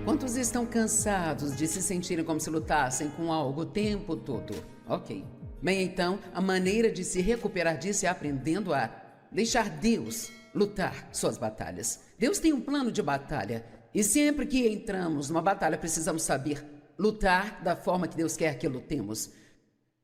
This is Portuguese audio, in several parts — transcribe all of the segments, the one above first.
Quantos estão cansados de se sentirem como se lutassem com algo o tempo todo? Ok. Bem, então, a maneira de se recuperar disso é aprendendo a deixar Deus lutar suas batalhas. Deus tem um plano de batalha. E sempre que entramos numa batalha, precisamos saber lutar da forma que Deus quer que lutemos.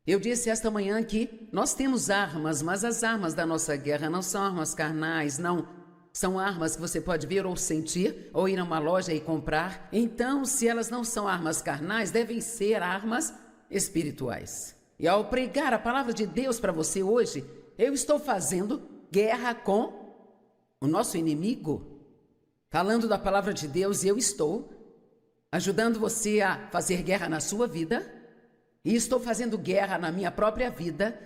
Eu disse esta manhã que nós temos armas, mas as armas da nossa guerra não são armas carnais, não. São armas que você pode ver ou sentir, ou ir a uma loja e comprar. Então, se elas não são armas carnais, devem ser armas espirituais. E ao pregar a palavra de Deus para você hoje, eu estou fazendo guerra com o nosso inimigo. Falando da palavra de Deus, eu estou ajudando você a fazer guerra na sua vida. E estou fazendo guerra na minha própria vida,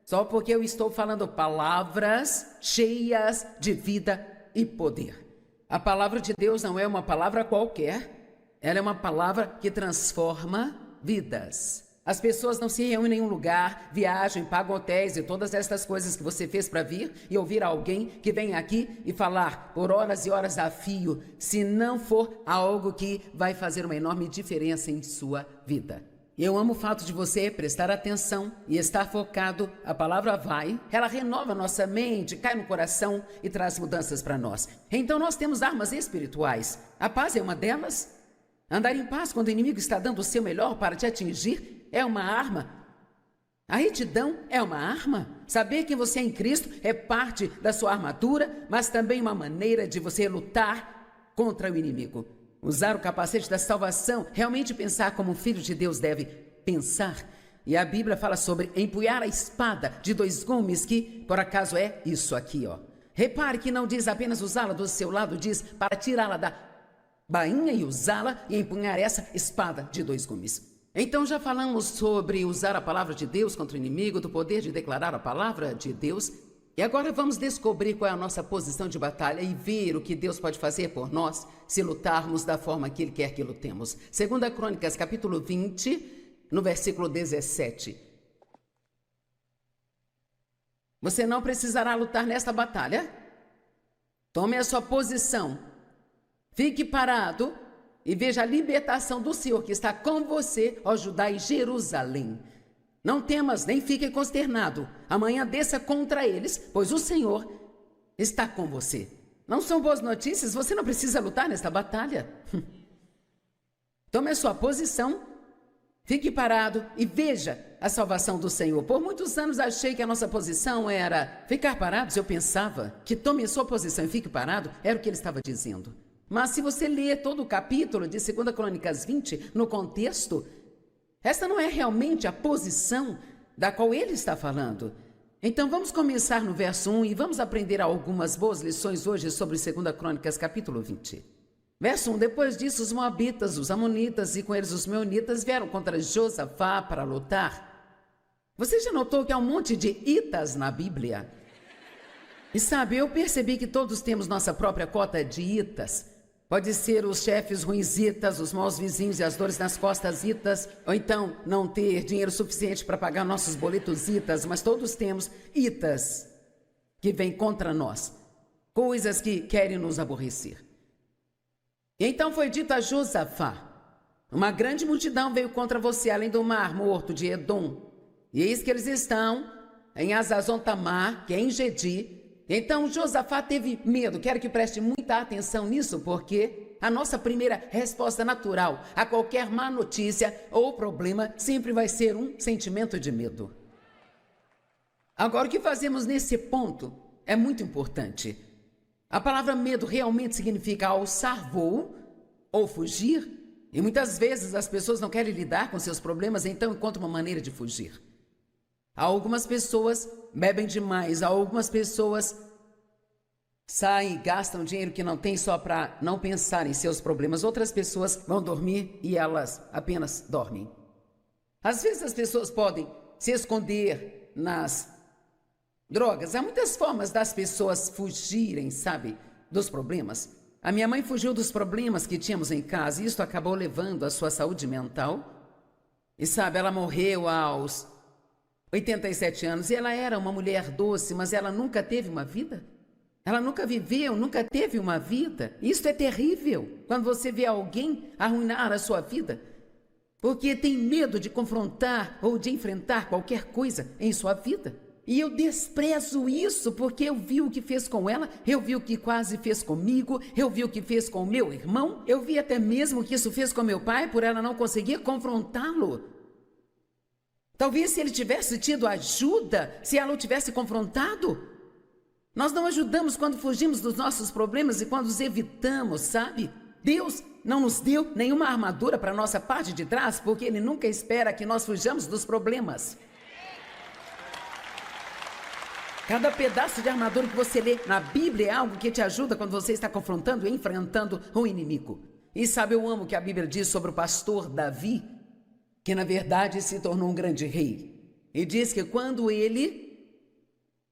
só porque eu estou falando palavras cheias de vida e poder. A palavra de Deus não é uma palavra qualquer, ela é uma palavra que transforma vidas. As pessoas não se reúnem em um lugar, viajam, pagam hotéis e todas essas coisas que você fez para vir e ouvir alguém que vem aqui e falar por horas e horas a fio, se não for algo que vai fazer uma enorme diferença em sua vida. Eu amo o fato de você prestar atenção e estar focado. A palavra vai, ela renova nossa mente, cai no coração e traz mudanças para nós. Então nós temos armas espirituais. A paz é uma delas. Andar em paz quando o inimigo está dando o seu melhor para te atingir é uma arma. A retidão é uma arma. Saber que você é em Cristo é parte da sua armadura, mas também uma maneira de você lutar contra o inimigo. Usar o capacete da salvação, realmente pensar como um filho de Deus deve pensar. E a Bíblia fala sobre empunhar a espada de 2 gumes, que por acaso é isso aqui, ó. Repare que não diz apenas usá-la do seu lado, diz para tirá-la da bainha e usá-la e empunhar essa espada de 2 gumes. Então já falamos sobre usar a palavra de Deus contra o inimigo, do poder de declarar a palavra de Deus. E agora vamos descobrir qual é a nossa posição de batalha e ver o que Deus pode fazer por nós se lutarmos da forma que Ele quer que lutemos. 2 Crônicas, capítulo 20, no versículo 17. Você não precisará lutar nesta batalha. Tome a sua posição. Fique parado e veja a libertação do Senhor que está com você, ó Judá e Jerusalém. Não temas, nem fique consternado. Amanhã desça contra eles, pois o Senhor está com você. Não são boas notícias? Você não precisa lutar nesta batalha. Tome a sua posição, fique parado e veja a salvação do Senhor. Por muitos anos achei que a nossa posição era ficar parados. Eu pensava que tome a sua posição e fique parado, era o que ele estava dizendo. Mas se você ler todo o capítulo de 2 Crônicas 20, no contexto, esta não é realmente a posição da qual ele está falando. Então vamos começar no verso 1 e vamos aprender algumas boas lições hoje sobre 2 Crônicas capítulo 20. Verso 1, depois disso os moabitas, os amonitas e com eles os meunitas vieram contra Josafá para lutar. Você já notou que há um monte de itas na Bíblia? E sabe, eu percebi que todos temos nossa própria cota de itas. Pode ser os chefes ruins itas, os maus vizinhos e as dores nas costas itas, ou então não ter dinheiro suficiente para pagar nossos boletos itas, mas todos temos itas que vêm contra nós, coisas que querem nos aborrecer. E então foi dito a Josafá, uma grande multidão veio contra você, além do mar morto de Edom, e eis que eles estão em Hazazon Tamar, que é em Gedi. Então Josafá teve medo. Quero que preste muita atenção nisso, porque a nossa primeira resposta natural a qualquer má notícia ou problema sempre vai ser um sentimento de medo. Agora, o que fazemos nesse ponto é muito importante. A palavra medo realmente significa alçar voo ou fugir, e muitas vezes as pessoas não querem lidar com seus problemas, então encontram uma maneira de fugir. Algumas pessoas bebem demais, algumas pessoas saem e gastam dinheiro que não tem só para não pensar em seus problemas. Outras pessoas vão dormir e elas apenas dormem. Às vezes as pessoas podem se esconder nas drogas. Há muitas formas das pessoas fugirem, sabe, dos problemas. A minha mãe fugiu dos problemas que tínhamos em casa e isso acabou levando a sua saúde mental. E sabe, ela morreu aos 87 anos e ela era uma mulher doce, mas ela nunca teve uma vida Ela nunca viveu, nunca teve uma vida. Isso é terrível, quando você vê alguém arruinar a sua vida, porque tem medo de confrontar ou de enfrentar qualquer coisa em sua vida. E eu desprezo isso, porque eu vi o que fez com ela, eu vi o que quase fez comigo, eu vi o que fez com o meu irmão, eu vi até mesmo o que isso fez com meu pai, por ela não conseguir confrontá-lo. Talvez se ele tivesse tido ajuda, se ela o tivesse confrontado. Nós não ajudamos quando fugimos dos nossos problemas e quando os evitamos, sabe? Deus não nos deu nenhuma armadura para a nossa parte de trás, porque Ele nunca espera que nós fujamos dos problemas. Cada pedaço de armadura que você lê na Bíblia é algo que te ajuda quando você está confrontando e enfrentando o inimigo. E sabe, eu amo o que a Bíblia diz sobre o pastor Davi, que na verdade se tornou um grande rei. E diz que quando ele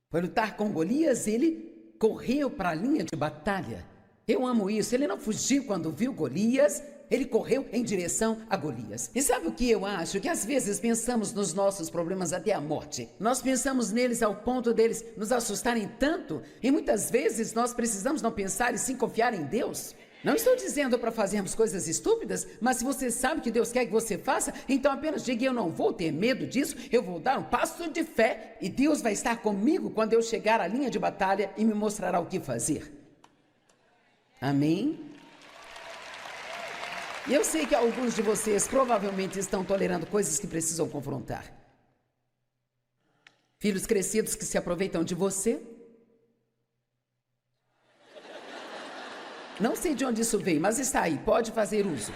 foi lutar com Golias, ele correu para a linha de batalha. Eu amo isso. Ele não fugiu quando viu Golias, ele correu em direção a Golias. E sabe o que eu acho? Que às vezes pensamos nos nossos problemas até a morte. Nós pensamos neles ao ponto deles nos assustarem tanto, e muitas vezes nós precisamos não pensar e sim confiar em Deus. Não estou dizendo para fazermos coisas estúpidas, mas se você sabe que Deus quer que você faça, então apenas diga: eu não vou ter medo disso, eu vou dar um passo de fé e Deus vai estar comigo quando eu chegar à linha de batalha e me mostrará o que fazer. Amém? E eu sei que alguns de vocês provavelmente estão tolerando coisas que precisam confrontar. Filhos crescidos que se aproveitam de você. Não sei de onde isso veio, mas está aí, pode fazer uso.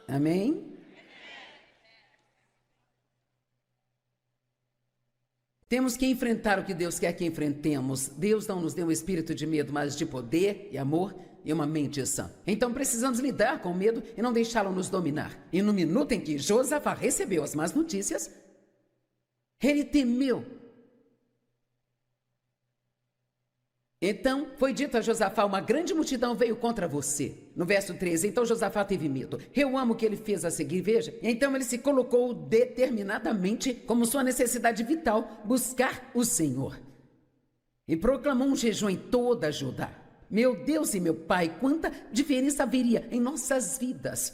Amém? Temos que enfrentar o que Deus quer que enfrentemos. Deus não nos deu um espírito de medo, mas de poder e amor e uma mente sã. Então precisamos lidar com o medo e não deixá-lo nos dominar. E no minuto em que Josafá recebeu as más notícias, ele temeu. Então foi dito a Josafá: uma grande multidão veio contra você. No verso 13, então Josafá teve medo. Eu amo o que ele fez a seguir, veja. Então ele se colocou determinadamente, como sua necessidade vital, buscar o Senhor. E proclamou um jejum em toda Judá. Meu Deus e meu Pai, quanta diferença haveria em nossas vidas.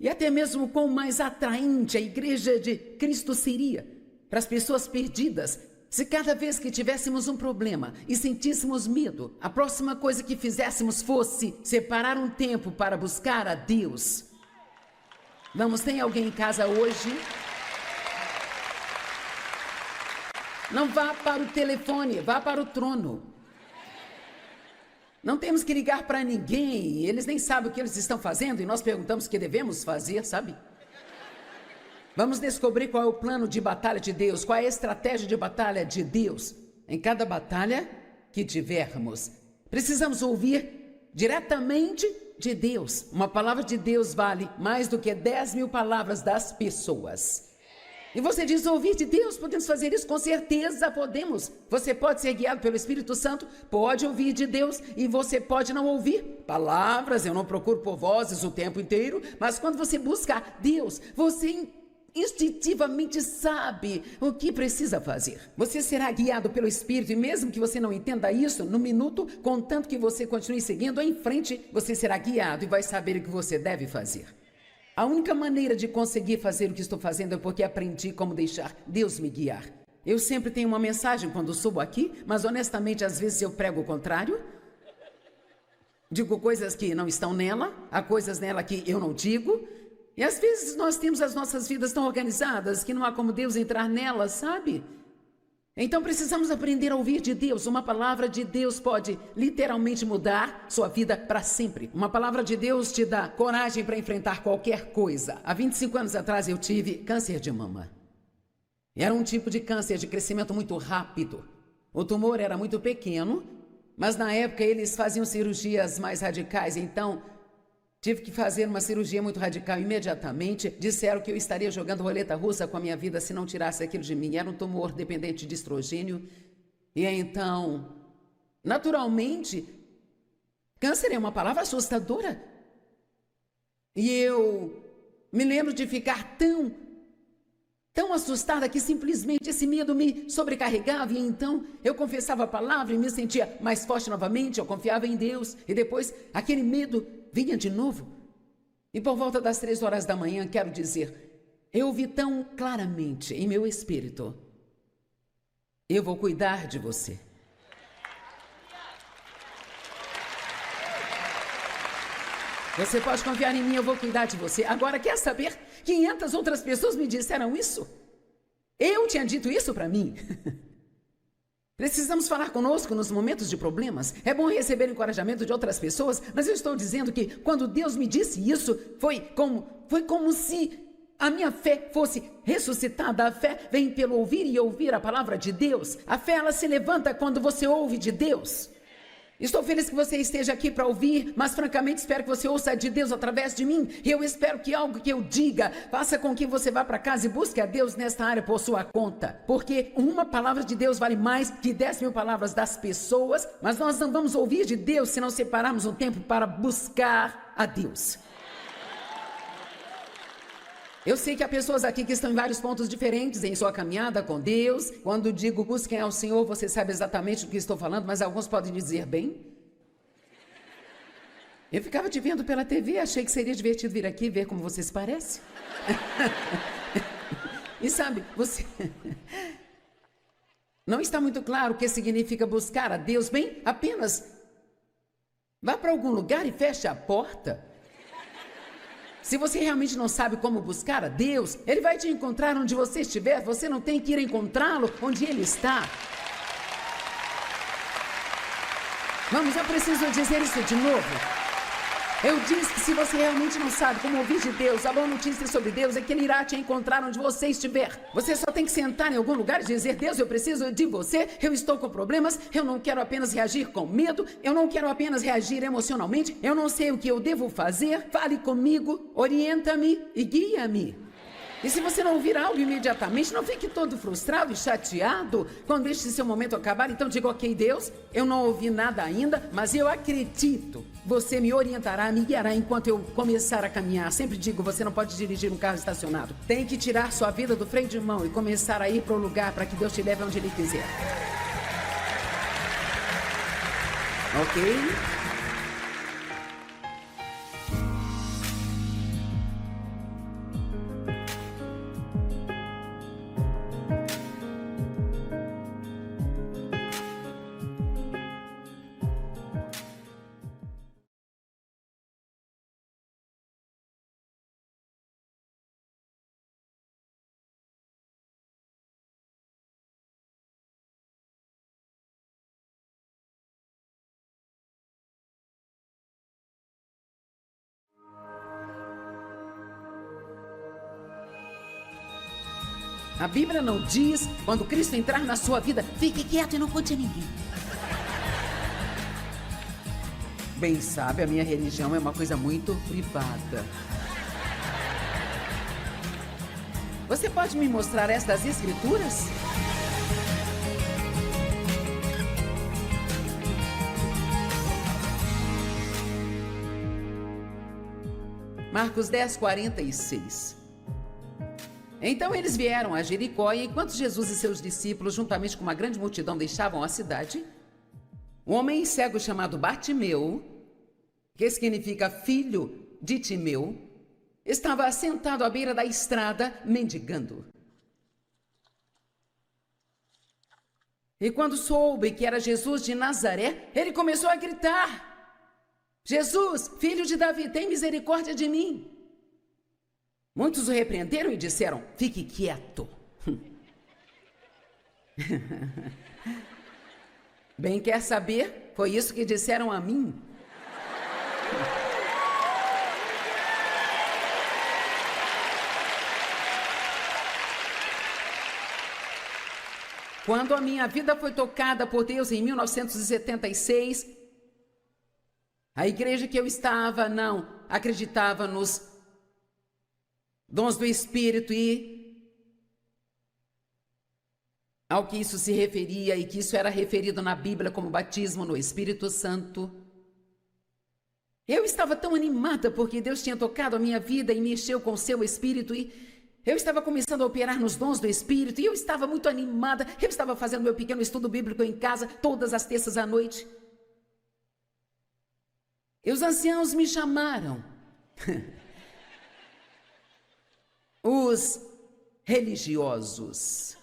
E até mesmo quão mais atraente a igreja de Cristo seria para as pessoas perdidas, se cada vez que tivéssemos um problema e sentíssemos medo, a próxima coisa que fizéssemos fosse separar um tempo para buscar a Deus. Vamos, tem alguém em casa hoje? Não vá para o telefone, vá para o trono. Não temos que ligar para ninguém, eles nem sabem o que eles estão fazendo e nós perguntamos o que devemos fazer, sabe? Vamos descobrir qual é o plano de batalha de Deus, qual é a estratégia de batalha de Deus. Em cada batalha que tivermos, precisamos ouvir diretamente de Deus. Uma palavra de Deus vale mais do que 10.000 palavras das pessoas. E você diz: ouvir de Deus, podemos fazer isso? Com certeza podemos. Você pode ser guiado pelo Espírito Santo, pode ouvir de Deus e você pode não ouvir palavras. Eu não procuro por vozes o tempo inteiro, mas quando você busca Deus, você instintivamente sabe o que precisa fazer. Você será guiado pelo Espírito e mesmo que você não entenda isso no minuto, contanto que você continue seguindo em frente, você será guiado e vai saber o que você deve fazer. A única maneira de conseguir fazer o que estou fazendo é porque aprendi como deixar Deus me guiar. Eu sempre tenho uma mensagem quando subo aqui, mas honestamente às vezes eu prego o contrário. Digo coisas que não estão nela, há coisas nela que eu não digo. E às vezes nós temos as nossas vidas tão organizadas que não há como Deus entrar nelas, sabe? Então precisamos aprender a ouvir de Deus. Uma palavra de Deus pode literalmente mudar sua vida para sempre. Uma palavra de Deus te dá coragem para enfrentar qualquer coisa. Há 25 anos atrás eu tive câncer de mama. Era um tipo de câncer de crescimento muito rápido. O tumor era muito pequeno, mas na época eles faziam cirurgias mais radicais, então tive que fazer uma cirurgia muito radical imediatamente. Disseram que eu estaria jogando roleta russa com a minha vida se não tirasse aquilo de mim. Era um tumor dependente de estrogênio. E então, naturalmente, câncer é uma palavra assustadora. E eu me lembro de ficar tão tão assustada que simplesmente esse medo me sobrecarregava e então eu confessava a palavra e me sentia mais forte novamente, eu confiava em Deus e depois aquele medo vinha de novo. E por volta das 3 horas da manhã, quero dizer, eu ouvi tão claramente em meu espírito, eu vou cuidar de você. Você pode confiar em mim, eu vou cuidar de você. Agora, quer saber? 500 outras pessoas me disseram isso. Eu tinha dito isso para mim. Precisamos falar conosco nos momentos de problemas. É bom receber encorajamento de outras pessoas, mas eu estou dizendo que quando Deus me disse isso, foi como se a minha fé fosse ressuscitada. A fé vem pelo ouvir e ouvir a palavra de Deus. A fé, ela se levanta quando você ouve de Deus. Estou feliz que você esteja aqui para ouvir, mas francamente espero que você ouça de Deus através de mim. E eu espero que algo que eu diga faça com que você vá para casa e busque a Deus nesta área por sua conta. Porque uma palavra de Deus vale mais que 10.000 palavras das pessoas, mas nós não vamos ouvir de Deus se não separarmos um tempo para buscar a Deus. Eu sei que há pessoas aqui que estão em vários pontos diferentes em sua caminhada com Deus. Quando digo busquem ao Senhor, você sabe exatamente do que estou falando, mas alguns podem dizer, bem, eu ficava te vendo pela TV, achei que seria divertido vir aqui ver como você se parece. E sabe, você... Não está muito claro o que significa buscar a Deus, bem, apenas vá para algum lugar e feche a porta. Se você realmente não sabe como buscar a Deus, Ele vai te encontrar onde você estiver. Você não tem que ir encontrá-lo onde Ele está. Vamos, eu preciso dizer isso de novo. Eu disse que se você realmente não sabe como ouvir de Deus, a boa notícia sobre Deus é que Ele irá te encontrar onde você estiver. Você só tem que sentar em algum lugar e dizer, Deus, eu preciso de você, eu estou com problemas, eu não quero apenas reagir com medo, eu não quero apenas reagir emocionalmente, eu não sei o que eu devo fazer, fale comigo, orienta-me e guia-me. E se você não ouvir algo imediatamente, não fique todo frustrado e chateado quando este seu momento acabar. Então diga, ok, Deus, eu não ouvi nada ainda, mas eu acredito. Você me orientará, me guiará enquanto eu começar a caminhar. Sempre digo, você não pode dirigir um carro estacionado. Tem que tirar sua vida do freio de mão e começar a ir para o lugar para que Deus te leve onde Ele quiser. Ok? A Bíblia não diz, quando Cristo entrar na sua vida, fique quieto e não conte a ninguém. Bem sabe, a minha religião é uma coisa muito privada. Você pode me mostrar estas escrituras? Marcos 10, 46. Então eles vieram a Jericó e enquanto Jesus e seus discípulos, juntamente com uma grande multidão, deixavam a cidade, um homem cego chamado Bartimeu, que significa filho de Timeu, estava sentado à beira da estrada, mendigando. E quando soube que era Jesus de Nazaré, ele começou a gritar, Jesus, filho de Davi, tem misericórdia de mim. Muitos o repreenderam e disseram, fique quieto. Bem, quer saber? Foi isso que disseram a mim. Quando a minha vida foi tocada por Deus em 1976, a igreja que eu estava não acreditava nos dons do Espírito e ao que isso se referia e que isso era referido na Bíblia como batismo no Espírito Santo. Eu estava tão animada porque Deus tinha tocado a minha vida e mexeu com o seu Espírito e Eu estava começando a operar nos dons do Espírito e eu estava muito animada. Eu estava fazendo meu pequeno estudo bíblico em casa, todas as terças à noite. E os anciãos me chamaram. Os religiosos.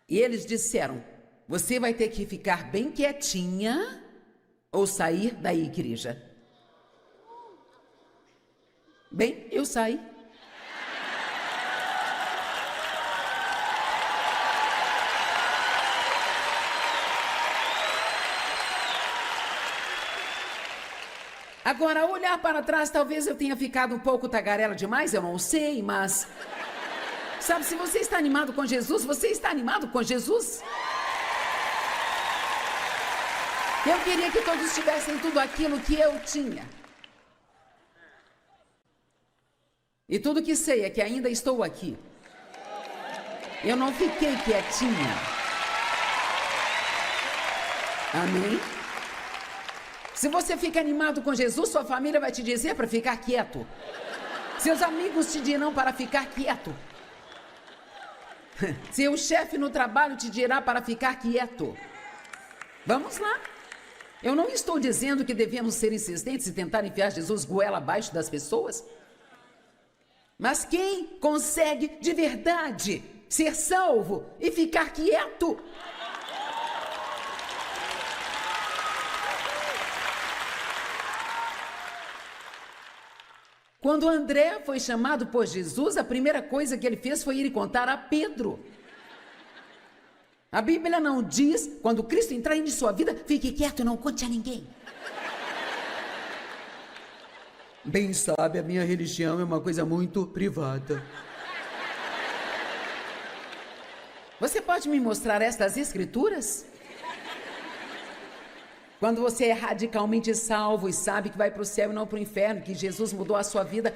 E eles disseram: você vai ter que ficar bem quietinha ou sair da igreja. Bem, eu saí. Agora, olhar para trás, talvez eu tenha ficado um pouco tagarela demais, eu não sei, mas... sabe, se você está animado com Jesus, você está animado com Jesus? Eu queria que todos tivessem tudo aquilo que eu tinha. E tudo que sei é que ainda estou aqui. Eu não fiquei quietinha. Amém? Se você fica animado com Jesus, sua família vai te dizer para ficar quieto. Seus amigos te dirão para ficar quieto. Seu chefe no trabalho te dirá para ficar quieto. Vamos lá. Eu não estou dizendo que devemos ser insistentes e tentar enfiar Jesus goela abaixo das pessoas. Mas quem consegue de verdade ser salvo e ficar quieto? Quando André foi chamado por Jesus, a primeira coisa que ele fez foi ir contar a Pedro. A Bíblia não diz, quando Cristo entrar em sua vida, fique quieto e não conte a ninguém. Bem sabe, a minha religião é uma coisa muito privada. Você pode me mostrar estas escrituras? Quando você é radicalmente salvo e sabe que vai para o céu e não para o inferno, que Jesus mudou a sua vida,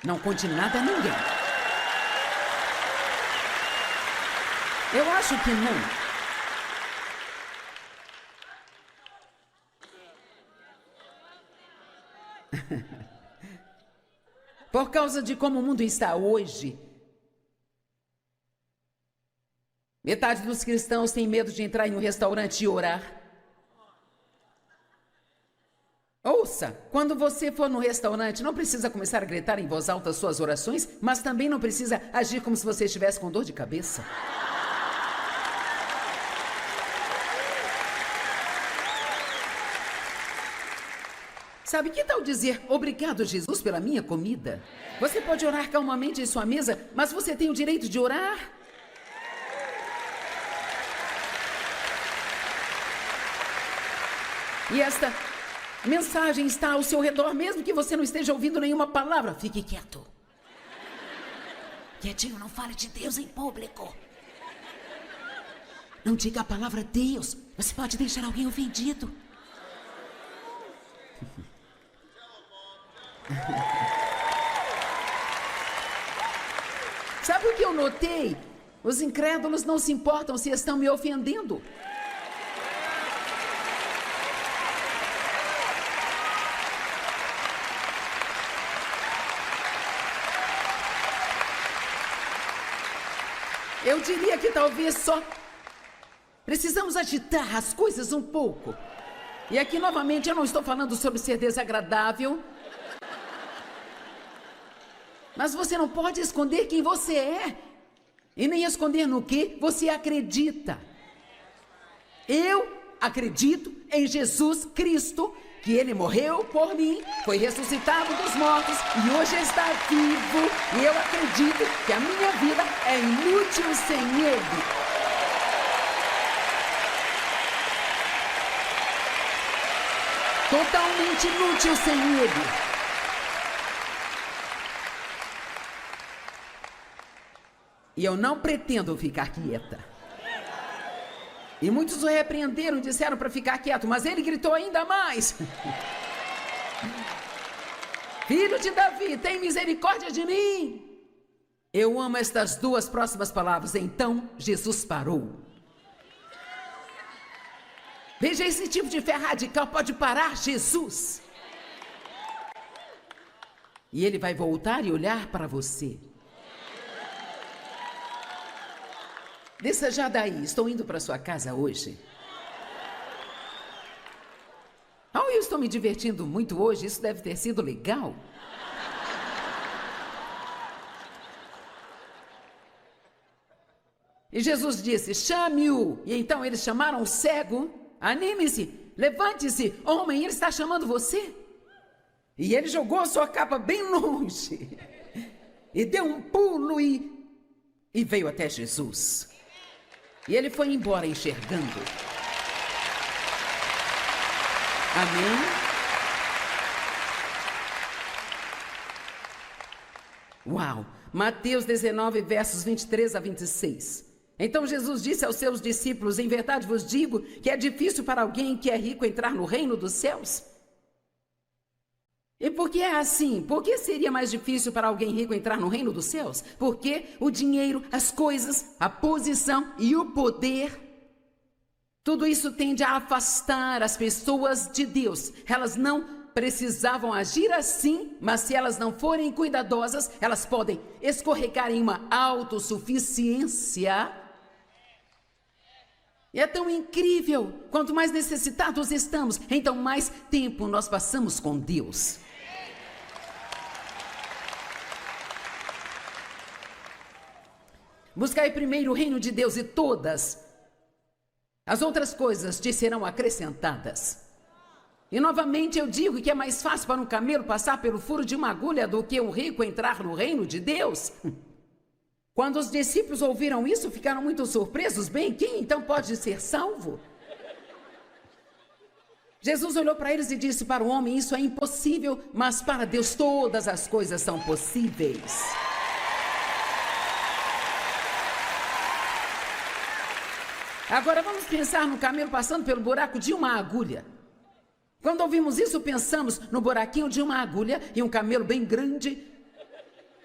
não conte nada a ninguém. Eu acho que não. Por causa de como o mundo está hoje, metade dos cristãos tem medo de entrar em um restaurante e orar. Ouça, quando você for no restaurante, não precisa começar a gritar em voz alta suas orações, mas também não precisa agir como se você estivesse com dor de cabeça. Sabe, que tal dizer obrigado, Jesus, pela minha comida? Você pode orar calmamente em sua mesa, mas você tem o direito de orar. E esta mensagem está ao seu redor, mesmo que você não esteja ouvindo nenhuma palavra. Fique quieto. Quietinho, não fale de Deus em público. Não diga a palavra Deus. Você pode deixar alguém ofendido. Sabe o que eu notei? Os incrédulos não se importam se estão me ofendendo. Eu diria que talvez só precisamos agitar as coisas um pouco. E aqui, novamente, eu não estou falando sobre ser desagradável. Mas você não pode esconder quem você é. E nem esconder no que você acredita. Eu acredito em Jesus Cristo, que Ele morreu por mim, foi ressuscitado dos mortos e hoje está vivo. E eu acredito que a minha vida é inútil sem Ele. Totalmente inútil sem Ele. E eu não pretendo ficar quieta. E muitos o repreenderam e disseram para ficar quieto, mas ele gritou ainda mais. Filho de Davi, tem misericórdia de mim. Eu amo estas duas próximas palavras. Então Jesus parou. Veja, esse tipo de fé radical pode parar Jesus. E ele vai voltar e olhar para você. Desça já daí, estou indo para sua casa hoje. Oh, eu estou me divertindo muito hoje, isso deve ter sido legal. E Jesus disse, chame-o. E então eles chamaram o cego. Anime-se, levante-se, homem, ele está chamando você. E ele jogou a sua capa bem longe. E deu um pulo e veio até Jesus. E ele foi embora enxergando. Amém? Uau! Mateus 19, versos 23 a 26. Então Jesus disse aos seus discípulos, em verdade vos digo que é difícil para alguém que é rico entrar no reino dos céus. E por que é assim? Por que seria mais difícil para alguém rico entrar no reino dos céus? Porque o dinheiro, as coisas, a posição e o poder, tudo isso tende a afastar as pessoas de Deus. Elas não precisavam agir assim, mas se elas não forem cuidadosas, elas podem escorregar em uma autossuficiência. E é tão incrível, quanto mais necessitados estamos, então mais tempo nós passamos com Deus. Buscai primeiro o reino de Deus e todas as outras coisas te serão acrescentadas. E novamente eu digo que é mais fácil para um camelo passar pelo furo de uma agulha do que um rico entrar no reino de Deus. Quando os discípulos ouviram isso, ficaram muito surpresos. Bem, quem então pode ser salvo? Jesus olhou para eles e disse para o homem, isso é impossível, mas para Deus todas as coisas são possíveis. Agora vamos pensar no camelo passando pelo buraco de uma agulha. Quando ouvimos isso, pensamos no buraquinho de uma agulha e um camelo bem grande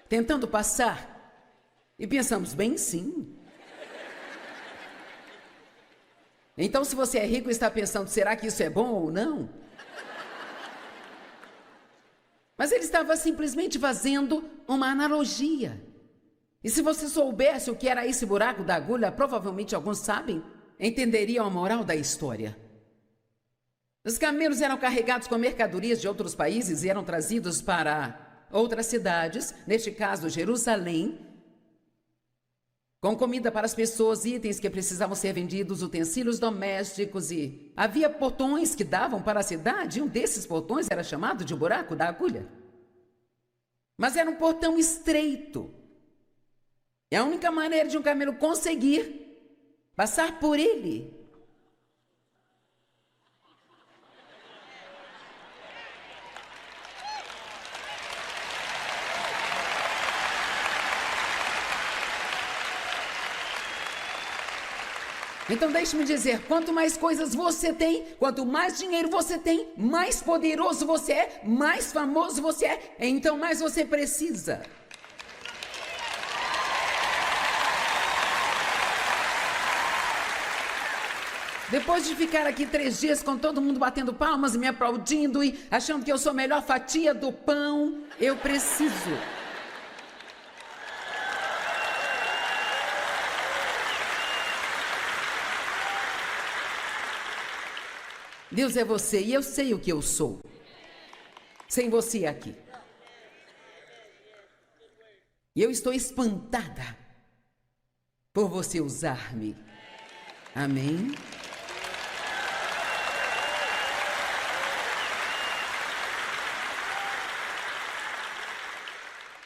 tentando passar. E pensamos, bem sim. Então, se você é rico e está pensando, será que isso é bom ou não? Mas ele estava simplesmente fazendo uma analogia. E se você soubesse o que era esse buraco da agulha, provavelmente alguns sabem, entenderiam a moral da história. Os camelos eram carregados com mercadorias de outros países e eram trazidos para outras cidades, neste caso Jerusalém, com comida para as pessoas, itens que precisavam ser vendidos, utensílios domésticos e havia portões que davam para a cidade, e um desses portões era chamado de buraco da agulha. Mas era um portão estreito. E a única maneira de um camelo conseguir passar por ele então deixe-me dizer, quanto mais coisas você tem, quanto mais dinheiro você tem, mais poderoso você é, mais famoso você é, então mais você precisa. Depois de ficar aqui 3 dias com todo mundo batendo palmas e me aplaudindo e achando que eu sou a melhor fatia do pão, eu preciso. Deus é você e eu sei o que eu sou. Sem você aqui. E eu estou espantada por você usar-me. Amém?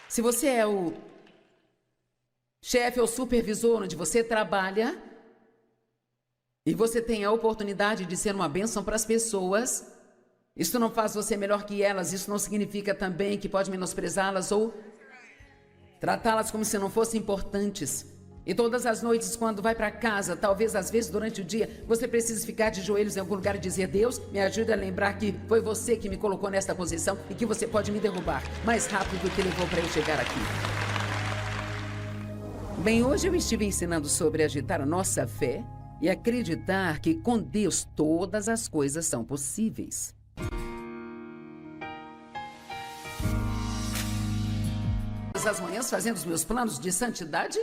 Se você é o chefe ou supervisor onde você trabalha e você tem a oportunidade de ser uma bênção para as pessoas, isso não faz você melhor que elas, isso não significa também que pode menosprezá-las ou tratá-las como se não fossem importantes. E todas as noites, quando vai para casa, talvez às vezes durante o dia, você precisa ficar de joelhos em algum lugar e dizer, Deus, me ajude a lembrar que foi você que me colocou nesta posição e que você pode me derrubar mais rápido do que levou para eu chegar aqui. Bem, hoje eu estive ensinando sobre agitar a nossa fé e acreditar que com Deus todas as coisas são possíveis. todas as manhãs fazendo os meus planos de santidade?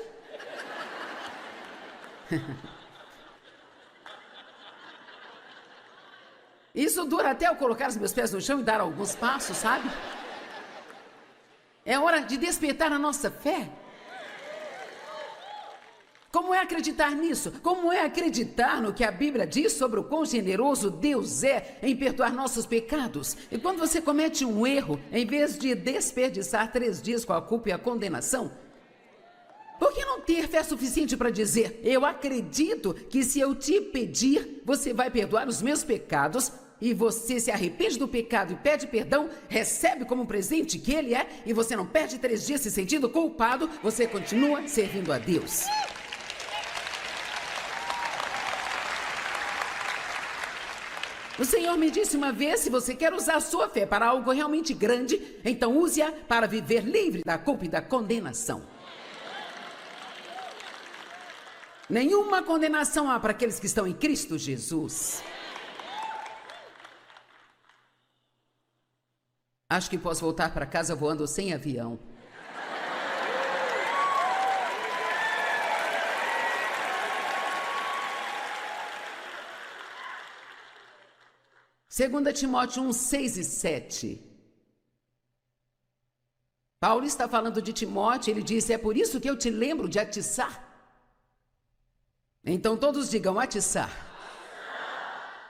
Isso dura até eu colocar os meus pés no chão e dar alguns passos, sabe? É hora de despertar a nossa fé. Como é acreditar nisso? Como é acreditar no que a Bíblia diz sobre o quão generoso Deus é em perdoar nossos pecados? E quando você comete um erro, em vez de desperdiçar 3 dias com a culpa e a condenação, por que não ter fé suficiente para dizer: eu acredito que se eu te pedir, você vai perdoar os meus pecados, e você se arrepende do pecado e pede perdão, recebe como um presente que ele é, e você não perde 3 dias se sentindo culpado, você continua servindo a Deus. O Senhor me disse uma vez: se você quer usar a sua fé para algo realmente grande, então use-a para viver livre da culpa e da condenação. Nenhuma condenação há para aqueles que estão em Cristo Jesus. Acho que posso voltar para casa voando sem avião. Segunda Timóteo 1, 6 e 7. Paulo está falando de Timóteo, ele disse: é por isso que eu te lembro de atiçar. Então todos digam: atiçar.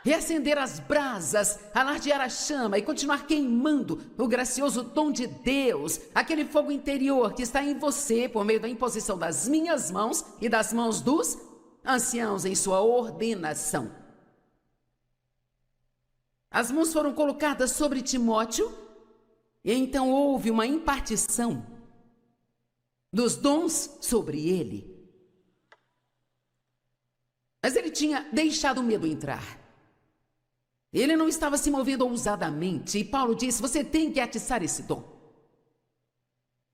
Reacender as brasas, alardear a chama e continuar queimando o gracioso dom de Deus, aquele fogo interior que está em você por meio da imposição das minhas mãos e das mãos dos anciãos em sua ordenação. As mãos foram colocadas sobre Timóteo e então houve uma impartição dos dons sobre ele. Mas ele tinha deixado o medo entrar. Ele não estava se movendo ousadamente, e Paulo disse: você tem que atiçar esse dom.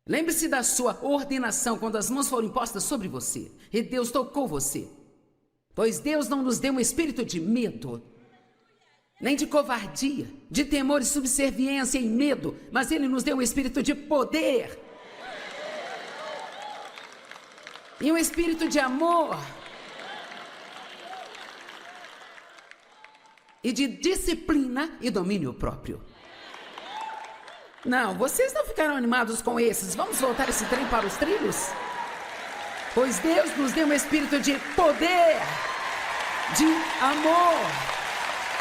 Lembre-se da sua ordenação quando as mãos foram impostas sobre você e Deus tocou você. Pois Deus não nos deu um espírito de medo, nem de covardia, de temor e subserviência e medo, mas Ele nos deu um espírito de poder e um espírito de amor e de disciplina e domínio próprio. Não, vocês não ficaram animados com esses. Vamos voltar esse trem para os trilhos? Pois Deus nos deu um espírito de poder, de amor,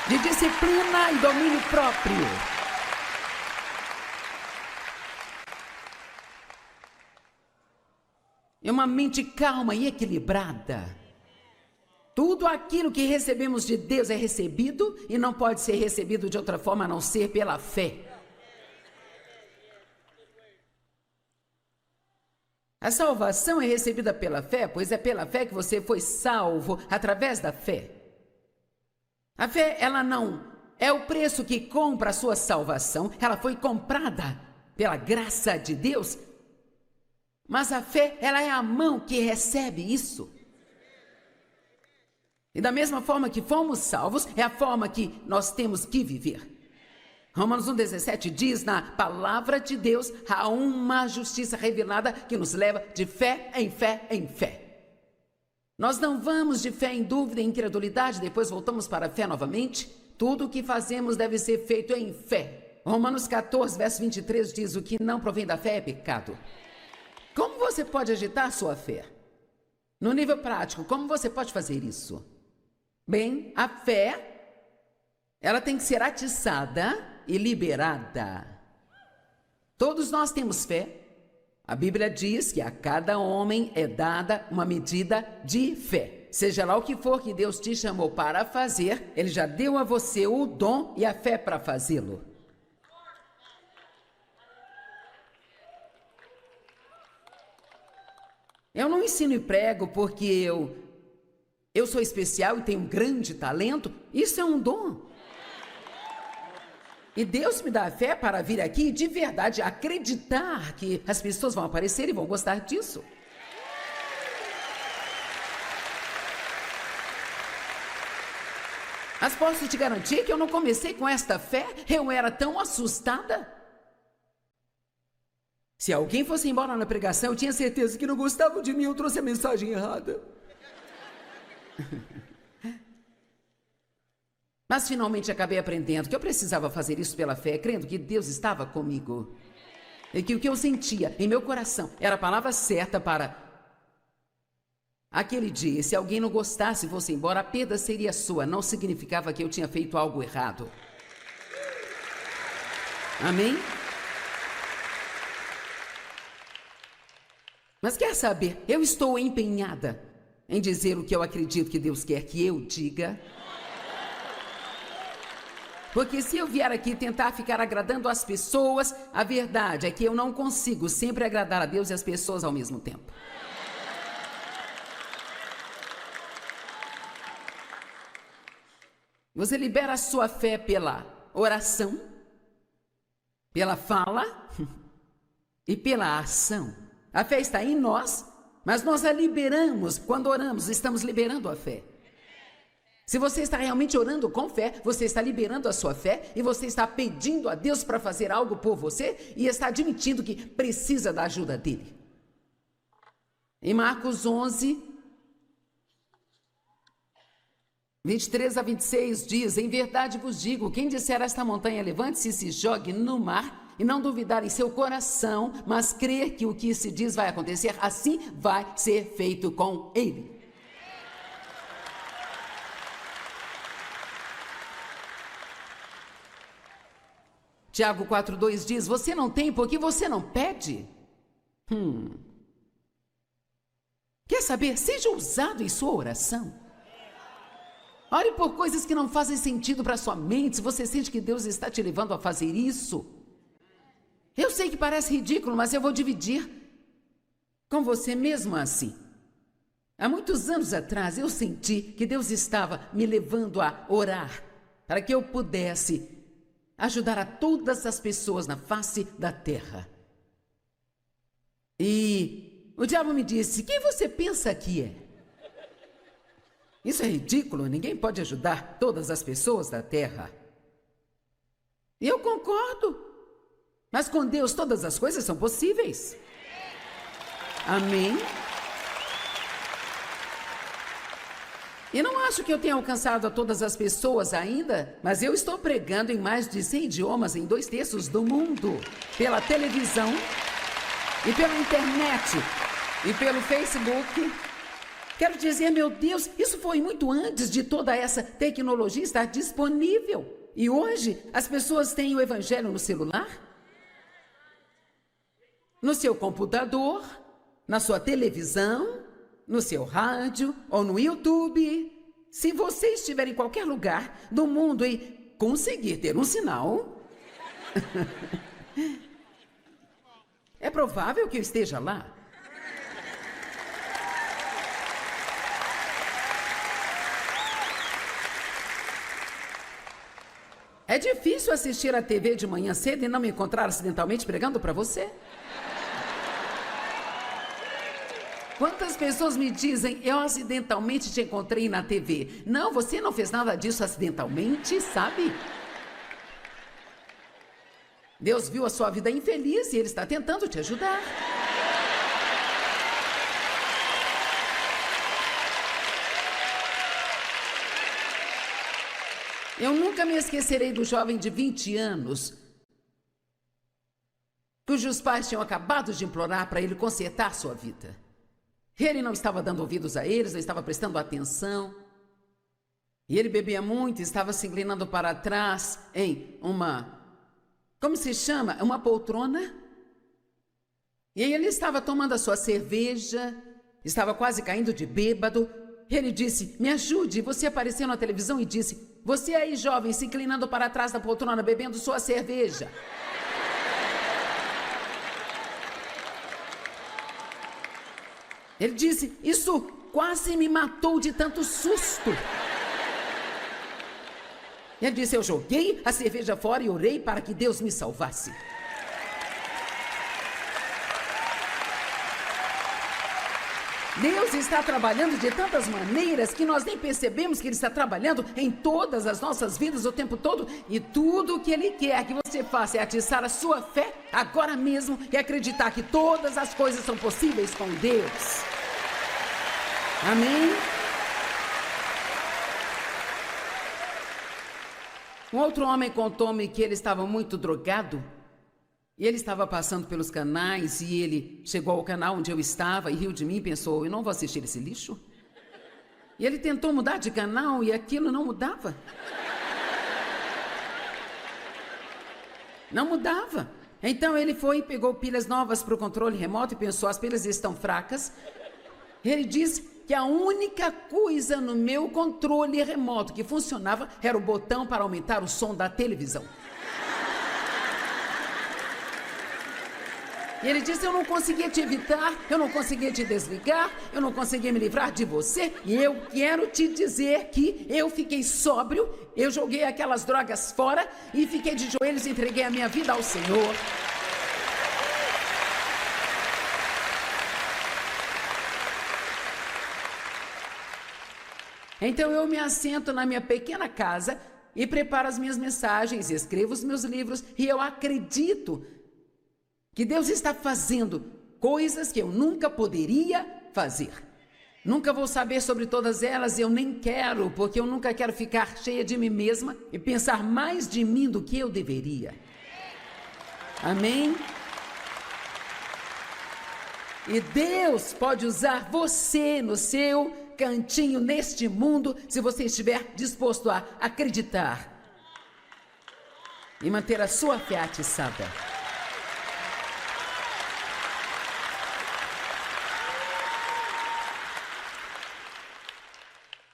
de disciplina e domínio próprio. É uma mente calma e equilibrada. Tudo aquilo que recebemos de Deus é recebido e não pode ser recebido de outra forma a não ser pela fé. A salvação é recebida pela fé, pois é pela fé que você foi salvo, através da fé. A fé, ela não é o preço que compra a sua salvação, ela foi comprada pela graça de Deus, mas a fé, ela é a mão que recebe isso. E da mesma forma que fomos salvos, é a forma que nós temos que viver. Romanos 1,17 diz: na palavra de Deus há uma justiça revelada que nos leva de fé em fé em fé. Nós não vamos de fé em dúvida e incredulidade, depois voltamos para a fé novamente. Tudo o que fazemos deve ser feito em fé. Romanos 14, verso 23 diz: o que não provém da fé é pecado. Como você pode agitar sua fé? No nível prático, como você pode fazer isso? Bem, a fé, ela tem que ser atiçada e liberada. Todos nós temos fé. A Bíblia diz que a cada homem é dada uma medida de fé. Seja lá o que for que Deus te chamou para fazer, Ele já deu a você o dom e a fé para fazê-lo. Eu não ensino e prego porque eu sou especial e tenho um grande talento. Isso é um dom. E Deus me dá a fé para vir aqui e de verdade acreditar que as pessoas vão aparecer e vão gostar disso. Mas posso te garantir que eu não comecei com esta fé, eu era tão assustada. Se alguém fosse embora na pregação, eu tinha certeza que não gostavam de mim, eu trouxe a mensagem errada. Mas finalmente acabei aprendendo que eu precisava fazer isso pela fé, crendo que Deus estava comigo. E que o que eu sentia em meu coração era a palavra certa para aquele dia. Se alguém não gostasse e fosse embora, a perda seria sua. Não significava que eu tinha feito algo errado. Amém? Mas quer saber, eu estou empenhada em dizer o que eu acredito que Deus quer que eu diga. Porque se eu vier aqui tentar ficar agradando as pessoas, a verdade é que eu não consigo sempre agradar a Deus e as pessoas ao mesmo tempo. Você libera a sua fé pela oração, pela fala e pela ação. A fé está em nós, mas nós a liberamos. Quando oramos, estamos liberando a fé. Se você está realmente orando com fé, você está liberando a sua fé e você está pedindo a Deus para fazer algo por você e está admitindo que precisa da ajuda dele. Em Marcos 11, 23 a 26 diz: em verdade vos digo, quem disser a esta montanha, levante-se e se jogue no mar, e não duvidar em seu coração, mas crer que o que se diz vai acontecer, assim vai ser feito com ele. Tiago 4,2 diz: você não tem porque você não pede. Quer saber? Seja ousado em sua oração. Ore por coisas que não fazem sentido para sua mente, se você sente que Deus está te levando a fazer isso. Eu sei que parece ridículo, mas eu vou dividir com você mesmo assim. Há muitos anos atrás, eu senti que Deus estava me levando a orar para que eu pudesse ajudar a todas as pessoas na face da terra. E o diabo me disse: quem você pensa que é? Isso é ridículo, ninguém pode ajudar todas as pessoas da terra. E eu concordo. Mas com Deus todas as coisas são possíveis. Amém? E não acho que eu tenha alcançado a todas as pessoas ainda, mas eu estou pregando em mais de 100 idiomas em 2/3 do mundo, pela televisão e pela internet e pelo Facebook. Quero dizer, meu Deus, isso foi muito antes de toda essa tecnologia estar disponível. E hoje as pessoas têm o evangelho no celular, no seu computador, na sua televisão, no seu rádio ou no YouTube. Se você estiver em qualquer lugar do mundo e conseguir ter um sinal, é provável que eu esteja lá. É difícil assistir a TV de manhã cedo e não me encontrar acidentalmente pregando para você. Quantas pessoas me dizem: eu acidentalmente te encontrei na TV. Não, você não fez nada disso acidentalmente, sabe? Deus viu a sua vida infeliz e Ele está tentando te ajudar. Eu nunca me esquecerei do jovem de 20 anos, cujos pais tinham acabado de implorar para ele consertar sua vida. Ele não estava dando ouvidos a eles, não estava prestando atenção. E ele bebia muito, estava se inclinando para trás em como se chama? Uma poltrona. E aí ele estava tomando a sua cerveja, estava quase caindo de bêbado. Ele disse: me ajude. Você apareceu na televisão e disse: você aí, jovem, se inclinando para trás da poltrona, bebendo sua cerveja. Ele disse: isso quase me matou de tanto susto. Ele disse: eu joguei a cerveja fora e orei para que Deus me salvasse. Deus está trabalhando de tantas maneiras que nós nem percebemos que Ele está trabalhando em todas as nossas vidas o tempo todo. E tudo o que Ele quer que você faça é atiçar a sua fé agora mesmo e acreditar que todas as coisas são possíveis com Deus. Amém? Um outro homem contou-me que ele estava muito drogado. E ele estava passando pelos canais e ele chegou ao canal onde eu estava e riu de mim e pensou, eu não vou assistir esse lixo. E ele tentou mudar de canal e aquilo não mudava. Não mudava. Então ele foi e pegou pilhas novas para o controle remoto e pensou, as pilhas estão fracas. Ele disse que a única coisa no meu controle remoto que funcionava era o botão para aumentar o som da televisão. E ele disse, eu não conseguia te evitar, eu não conseguia te desligar, eu não conseguia me livrar de você. E eu quero te dizer que eu fiquei sóbrio, eu joguei aquelas drogas fora e fiquei de joelhos e entreguei a minha vida ao Senhor. Então eu me assento na minha pequena casa e preparo as minhas mensagens, escrevo os meus livros e eu acredito que Deus está fazendo coisas que eu nunca poderia fazer. Nunca vou saber sobre todas elas e eu nem quero, porque eu nunca quero ficar cheia de mim mesma e pensar mais de mim do que eu deveria. Amém? E Deus pode usar você no seu cantinho neste mundo, se você estiver disposto a acreditar e manter a sua fé atiçada.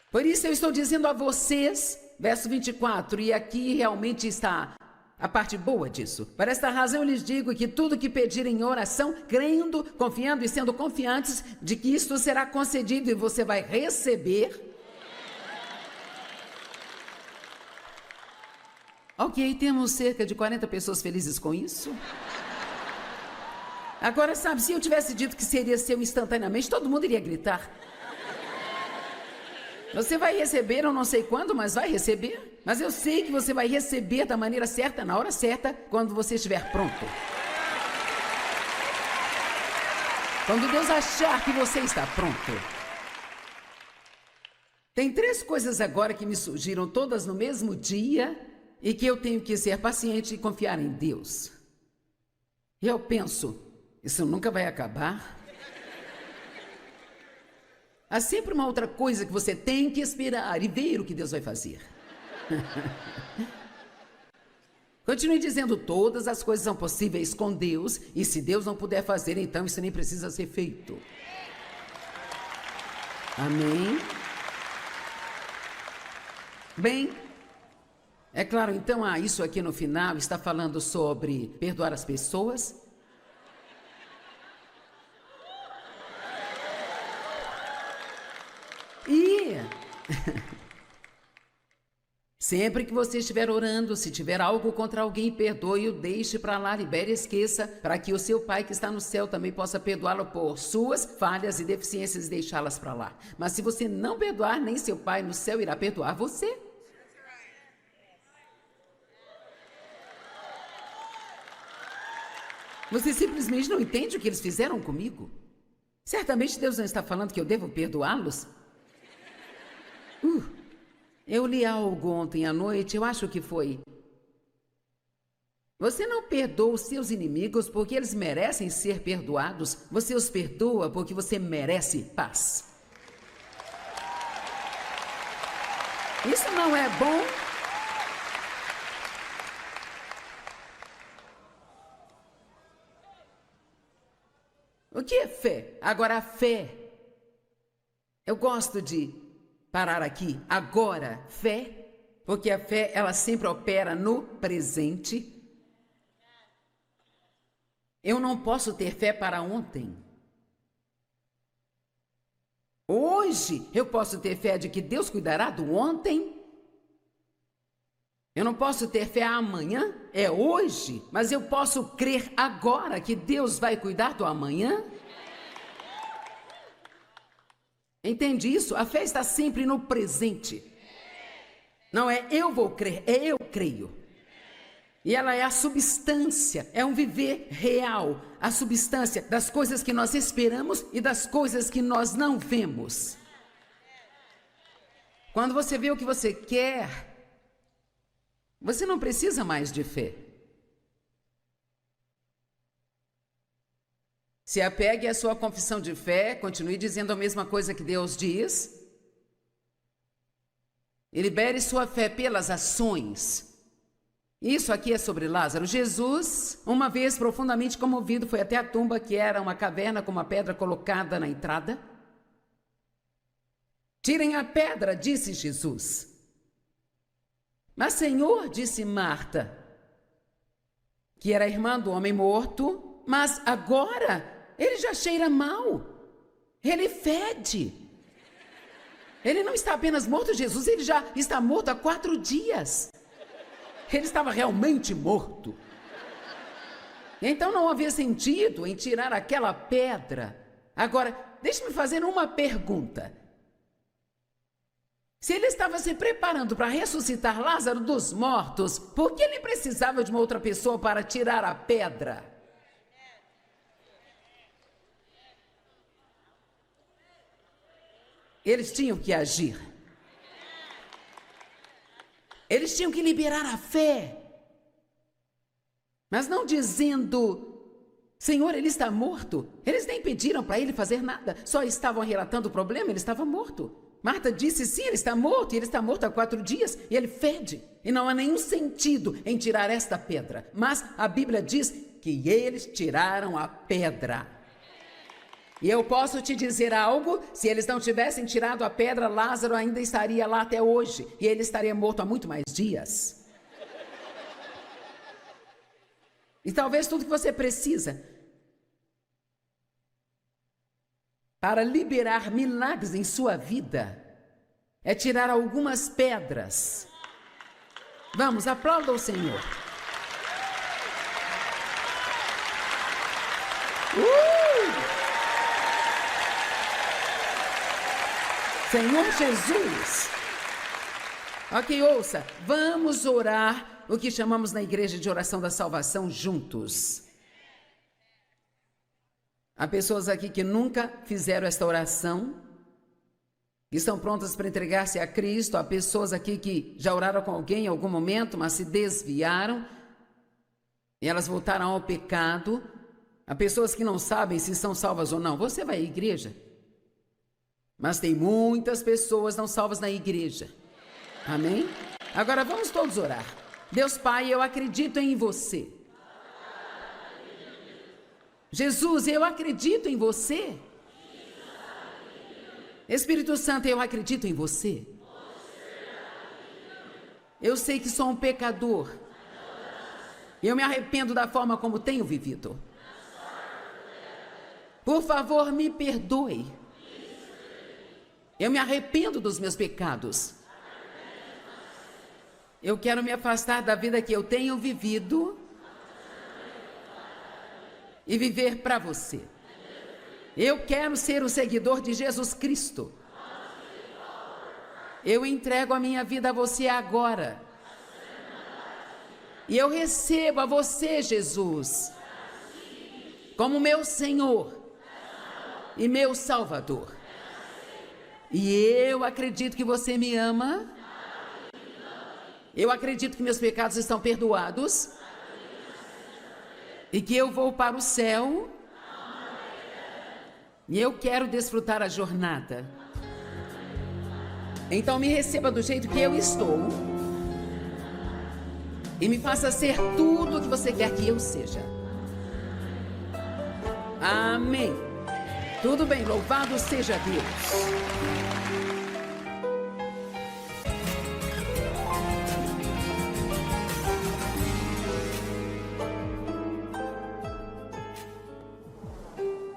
Por isso eu estou dizendo a vocês, verso 24, e aqui realmente está a parte boa disso. Por esta razão eu lhes digo que tudo que pedirem em oração, crendo, confiando e sendo confiantes de que isto será concedido e você vai receber. Ok, temos cerca de 40 pessoas felizes com isso. Agora, sabe, se eu tivesse dito que seria seu instantaneamente, todo mundo iria gritar. Você vai receber, eu não sei quando, mas vai receber. Mas eu sei que você vai receber da maneira certa, na hora certa, quando você estiver pronto. Quando Deus achar que você está pronto. Tem 3 coisas agora que me surgiram todas no mesmo dia e que eu tenho que ser paciente e confiar em Deus. E eu penso, isso nunca vai acabar. Há sempre uma outra coisa que você tem que esperar e ver o que Deus vai fazer. Continue dizendo, todas as coisas são possíveis com Deus, e se Deus não puder fazer, então isso nem precisa ser feito. Amém? Bem, é claro, então, isso aqui no final está falando sobre perdoar as pessoas. E sempre que você estiver orando, se tiver algo contra alguém, perdoe-o, deixe para lá, libere e esqueça, para que o seu Pai que está no céu também possa perdoá-lo por suas falhas e deficiências e deixá-las para lá. Mas se você não perdoar, nem seu Pai no céu irá perdoar você. Você simplesmente não entende o que eles fizeram comigo? Certamente Deus não está falando que eu devo perdoá-los. Eu li algo ontem à noite, eu acho que foi. Você não perdoa os seus inimigos porque eles merecem ser perdoados. Você os perdoa porque você merece paz. Isso não é bom? O que é fé? Agora, a fé. Eu gosto de parar aqui, agora, fé, porque a fé, ela sempre opera no presente. Eu não posso ter fé para ontem. Hoje, eu posso ter fé de que Deus cuidará do ontem. Eu não posso ter fé amanhã, é hoje, mas eu posso crer agora que Deus vai cuidar do amanhã. Entende isso? A fé está sempre no presente. Não é eu vou crer, é eu creio. E ela é a substância, é um viver real, a substância das coisas que nós esperamos e das coisas que nós não vemos. Quando você vê o que você quer, você não precisa mais de fé. Se apegue à sua confissão de fé, continue dizendo a mesma coisa que Deus diz. E libere sua fé pelas ações. Isso aqui é sobre Lázaro. Jesus, uma vez profundamente comovido, foi até a tumba, que era uma caverna com uma pedra colocada na entrada. Tirem a pedra, disse Jesus. Mas, Senhor, disse Marta, que era irmã do homem morto, mas agora ele já cheira mal. Ele fede. Ele não está apenas morto, Jesus, ele já está morto há 4 dias. Ele estava realmente morto. Então não havia sentido em tirar aquela pedra. Agora, deixe-me fazer uma pergunta. Se ele estava se preparando para ressuscitar Lázaro dos mortos, por que ele precisava de uma outra pessoa para tirar a pedra? Eles tinham que agir. Eles tinham que liberar a fé. Mas não dizendo, Senhor, ele está morto. Eles nem pediram para ele fazer nada. Só estavam relatando o problema, ele estava morto. Marta disse, sim, ele está morto. E ele está morto há 4 dias. E ele fede. E não há nenhum sentido em tirar esta pedra. Mas a Bíblia diz que eles tiraram a pedra. E eu posso te dizer algo, se eles não tivessem tirado a pedra, Lázaro ainda estaria lá até hoje, e ele estaria morto há muito mais dias. E talvez tudo que você precisa para liberar milagres em sua vida é tirar algumas pedras. Vamos, aplauda o Senhor. Senhor Jesus. Ok, ouça, vamos orar o que chamamos na igreja de oração da salvação juntos. Há pessoas aqui que nunca fizeram esta oração, que estão prontas para entregar-se a Cristo. Há pessoas aqui que já oraram com alguém em algum momento, mas se desviaram e elas voltaram ao pecado. Há pessoas que não sabem se são salvas ou não. Você vai à igreja? Mas tem muitas pessoas não salvas na igreja. Amém? Agora vamos todos orar. Deus Pai, eu acredito em você. Jesus, eu acredito em você. Espírito Santo, eu acredito em você. Eu sei que sou um pecador. Eu me arrependo da forma como tenho vivido. Por favor, me perdoe. Eu me arrependo dos meus pecados. Eu quero me afastar da vida que eu tenho vivido e viver para você. Eu quero ser o seguidor de Jesus Cristo. Eu entrego a minha vida a você agora. E eu recebo a você, Jesus, como meu Senhor e meu Salvador. E eu acredito que você me ama. Eu acredito que meus pecados estão perdoados. E que eu vou para o céu. E eu quero desfrutar a jornada. Então me receba do jeito que eu estou. E me faça ser tudo o que você quer que eu seja. Amém. Tudo bem, louvado seja Deus.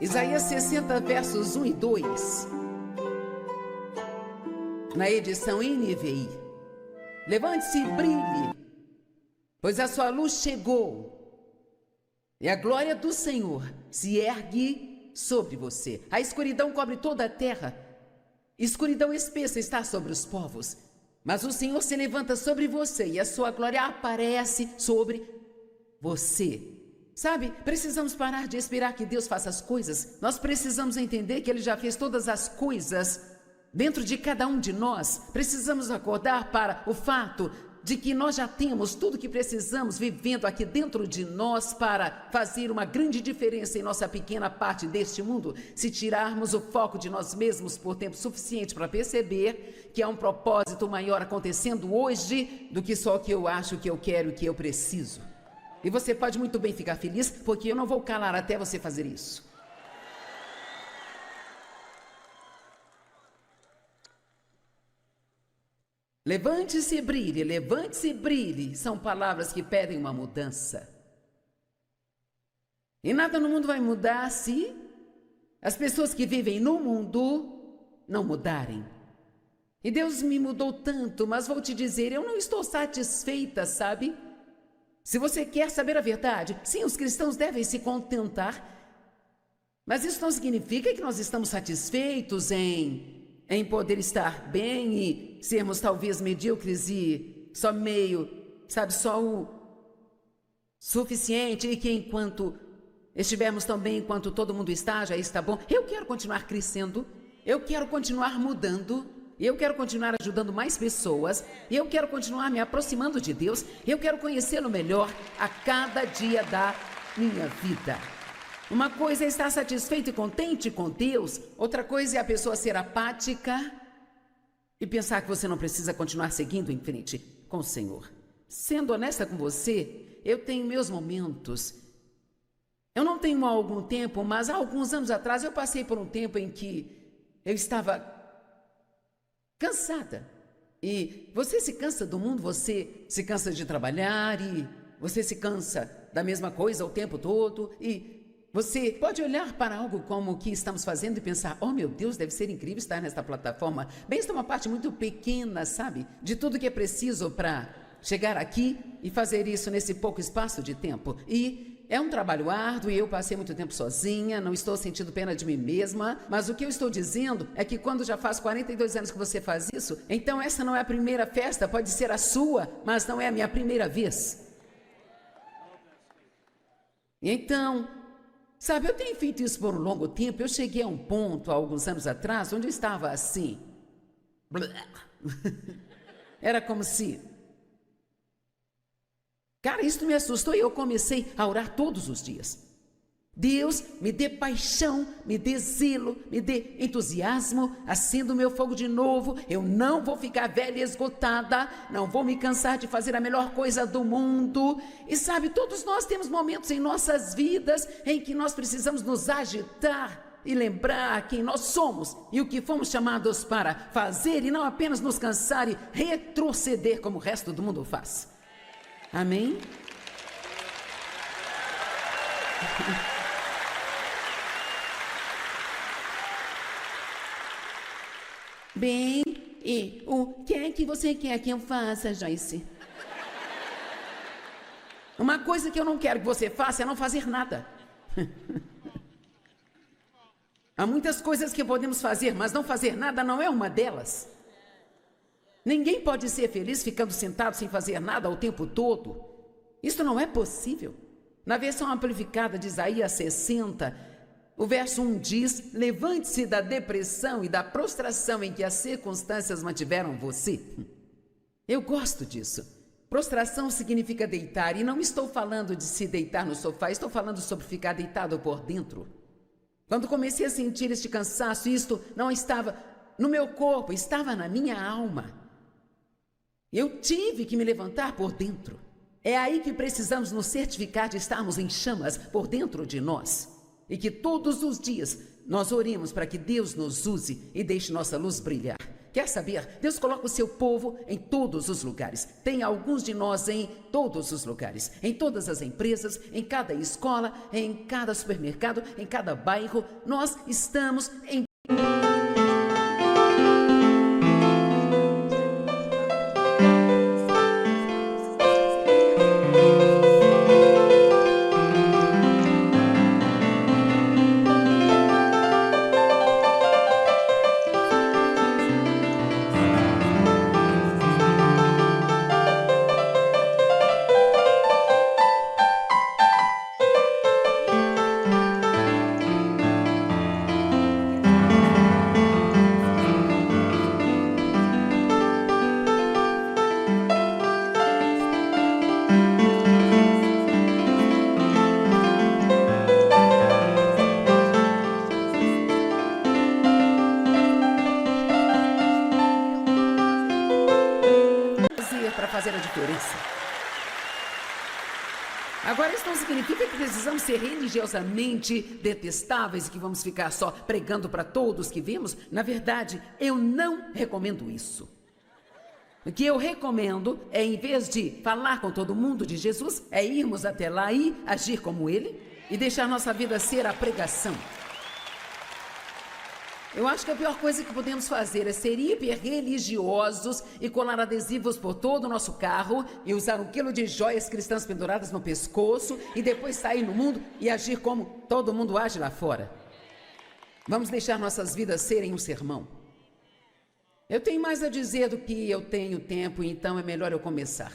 Isaías 60, versos 1 e 2. Na edição NVI. Levante-se e brilhe, pois a sua luz chegou, e a glória do Senhor se ergue sobre você. A escuridão cobre toda a terra, Escuridão espessa está sobre os povos, mas o Senhor se levanta sobre você e a sua glória aparece sobre você. Sabe, precisamos parar de esperar que Deus faça as coisas. Nós precisamos entender que Ele já fez todas as coisas dentro de cada um de nós. Precisamos acordar para o fato de que nós já temos tudo o que precisamos vivendo aqui dentro de nós para fazer uma grande diferença em nossa pequena parte deste mundo, se tirarmos o foco de nós mesmos por tempo suficiente para perceber que há um propósito maior acontecendo hoje do que só o que eu acho, que eu quero, que eu preciso. E você pode muito bem ficar feliz, porque eu não vou calar até você fazer isso. Levante-se e brilhe, são palavras que pedem uma mudança. E nada no mundo vai mudar se as pessoas que vivem no mundo não mudarem. E Deus me mudou tanto, mas vou te dizer, eu não estou satisfeita, sabe? Se você quer saber a verdade, sim, os cristãos devem se contentar, mas isso não significa que nós estamos satisfeitos em poder estar bem e sermos talvez medíocres e só meio, sabe, só o suficiente e que enquanto estivermos tão bem quanto todo mundo está, já está bom. Eu quero continuar crescendo, eu quero continuar mudando, eu quero continuar ajudando mais pessoas, eu quero continuar me aproximando de Deus, eu quero conhecê-lo melhor a cada dia da minha vida. Uma coisa é estar satisfeito e contente com Deus, outra coisa é a pessoa ser apática e pensar que você não precisa continuar seguindo em frente com o Senhor. Sendo honesta com você, eu tenho meus momentos. Eu não tenho há algum tempo, mas há alguns anos atrás eu passei por um tempo em que eu estava cansada. E você se cansa do mundo, você se cansa de trabalhar e você se cansa da mesma coisa o tempo todo e você pode olhar para algo como o que estamos fazendo e pensar, oh meu Deus, deve ser incrível estar nesta plataforma. Bem, isso é uma parte muito pequena, sabe? De tudo que é preciso para chegar aqui e fazer isso nesse pouco espaço de tempo. E é um trabalho árduo e eu passei muito tempo sozinha, não estou sentindo pena de mim mesma, mas o que eu estou dizendo é que quando já faz 42 anos que você faz isso, então essa não é a primeira festa, pode ser a sua, mas não é a minha primeira vez. Então, sabe, eu tenho feito isso por um longo tempo. Eu cheguei a um ponto, há alguns anos atrás, onde eu estava assim. Era como se... Cara, isso me assustou e eu comecei a orar todos os dias. Deus, me dê paixão, me dê zelo, me dê entusiasmo, acenda o meu fogo de novo. Eu não vou ficar velha e esgotada, não vou me cansar de fazer a melhor coisa do mundo. E sabe, todos nós temos momentos em nossas vidas em que nós precisamos nos agitar e lembrar quem nós somos e o que fomos chamados para fazer e não apenas nos cansar e retroceder como o resto do mundo faz. Amém? Bem, e o que é que você quer que eu faça, Joyce? Uma coisa que eu não quero que você faça é não fazer nada. Há muitas coisas que podemos fazer, mas não fazer nada não é uma delas. Ninguém pode ser feliz ficando sentado sem fazer nada o tempo todo. Isso não é possível. Na versão amplificada de Isaías 60, o verso 1 diz, levante-se da depressão e da prostração em que as circunstâncias mantiveram você. Eu gosto disso. Prostração significa deitar, e não estou falando de se deitar no sofá, estou falando sobre ficar deitado por dentro. Quando comecei a sentir este cansaço, isto não estava no meu corpo, estava na minha alma. Eu tive que me levantar por dentro. É aí que precisamos nos certificar de estarmos em chamas por dentro de nós. E que todos os dias nós oremos para que Deus nos use e deixe nossa luz brilhar. Quer saber? Deus coloca o seu povo em todos os lugares. Tem alguns de nós em todos os lugares. Em todas as empresas, em cada escola, em cada supermercado, em cada bairro. Nós estamos em... para fazer a diferença. Agora, isso não significa que precisamos ser religiosamente detestáveis e que vamos ficar só pregando para todos que vemos. Na verdade, eu não recomendo isso. O que eu recomendo é, em vez de falar com todo mundo de Jesus, é irmos até lá e agir como Ele e deixar nossa vida ser a pregação. Eu acho que a pior coisa que podemos fazer é ser hiper-religiosos e colar adesivos por todo o nosso carro e usar 1 quilo de joias cristãs penduradas no pescoço e depois sair no mundo e agir como todo mundo age lá fora. Vamos deixar nossas vidas serem um sermão. Eu tenho mais a dizer do que eu tenho tempo, então é melhor eu começar.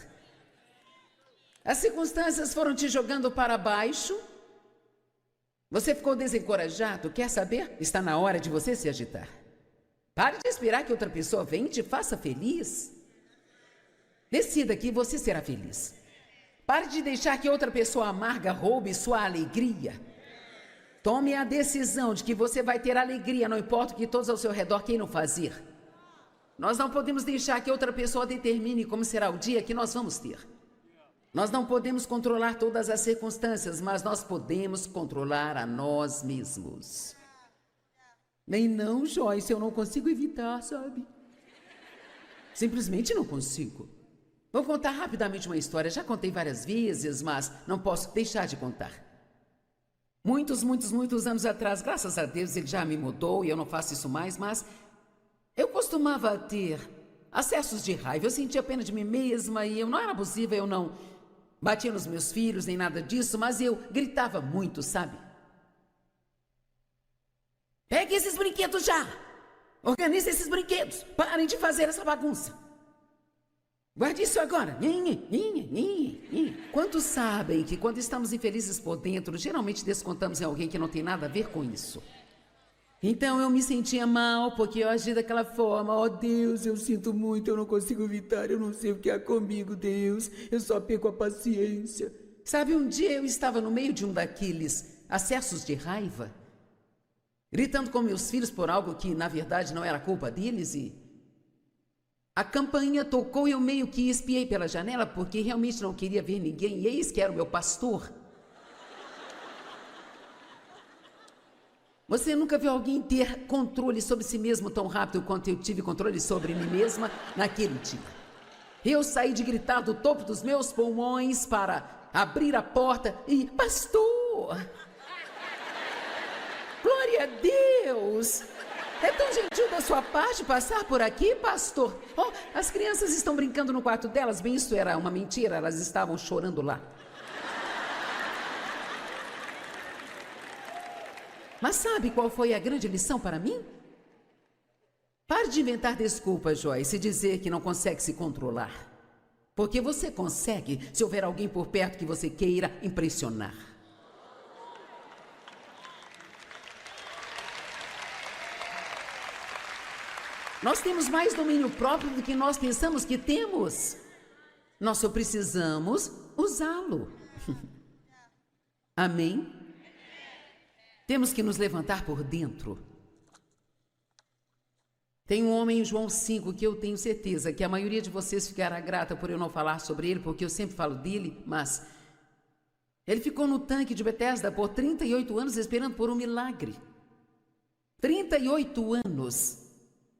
As circunstâncias foram te jogando para baixo. Você ficou desencorajado? Quer saber? Está na hora de você se agitar. Pare de esperar que outra pessoa venha e te faça feliz. Decida que você será feliz. Pare de deixar que outra pessoa amarga roube sua alegria. Tome a decisão de que você vai ter alegria, não importa o que todos ao seu redor queiram fazer. Nós não podemos deixar que outra pessoa determine como será o dia que nós vamos ter. Nós não podemos controlar todas as circunstâncias, mas nós podemos controlar a nós mesmos. Nem não, Joyce, eu não consigo evitar, sabe? Simplesmente não consigo. Vou contar rapidamente uma história. Já contei várias vezes, mas não posso deixar de contar. Muitos anos atrás, graças a Deus, ele já me mudou e eu não faço isso mais, mas eu costumava ter acessos de raiva. Eu sentia pena de mim mesma e eu não era abusiva, eu não batia nos meus filhos, nem nada disso, mas eu gritava muito, sabe? Pegue esses brinquedos já! Organize esses brinquedos! Parem de fazer essa bagunça! Guarde isso agora! Quantos sabem que quando estamos infelizes por dentro, geralmente descontamos em alguém que não tem nada a ver com isso? Então eu me sentia mal porque eu agi daquela forma. Oh Deus, eu sinto muito, eu não consigo evitar, eu não sei o que há comigo, Deus. Eu só perco a paciência. Sabe, um dia eu estava no meio de um daqueles acessos de raiva, gritando com meus filhos por algo que na verdade não era culpa deles e a campainha tocou e eu meio que espiei pela janela porque realmente não queria ver ninguém e eis que era o meu pastor. Você nunca viu alguém ter controle sobre si mesmo tão rápido quanto eu tive controle sobre mim mesma naquele dia. Eu saí de gritar do topo dos meus pulmões para abrir a porta e... Pastor! Glória a Deus! É tão gentil da sua parte passar por aqui, pastor. Oh, as crianças estão brincando no quarto delas. Bem, isso era uma mentira, elas estavam chorando lá. Mas sabe qual foi a grande lição para mim? Pare de inventar desculpas, Joyce, e dizer que não consegue se controlar. Porque você consegue se houver alguém por perto que você queira impressionar. Nós temos mais domínio próprio do que nós pensamos que temos. Nós só precisamos usá-lo. Amém? Temos que nos levantar por dentro. Tem um homem em João 5 que eu tenho certeza que a maioria de vocês ficará grata por eu não falar sobre ele, porque eu sempre falo dele, mas ele ficou no tanque de Betesda por 38 anos esperando por um milagre. 38 anos.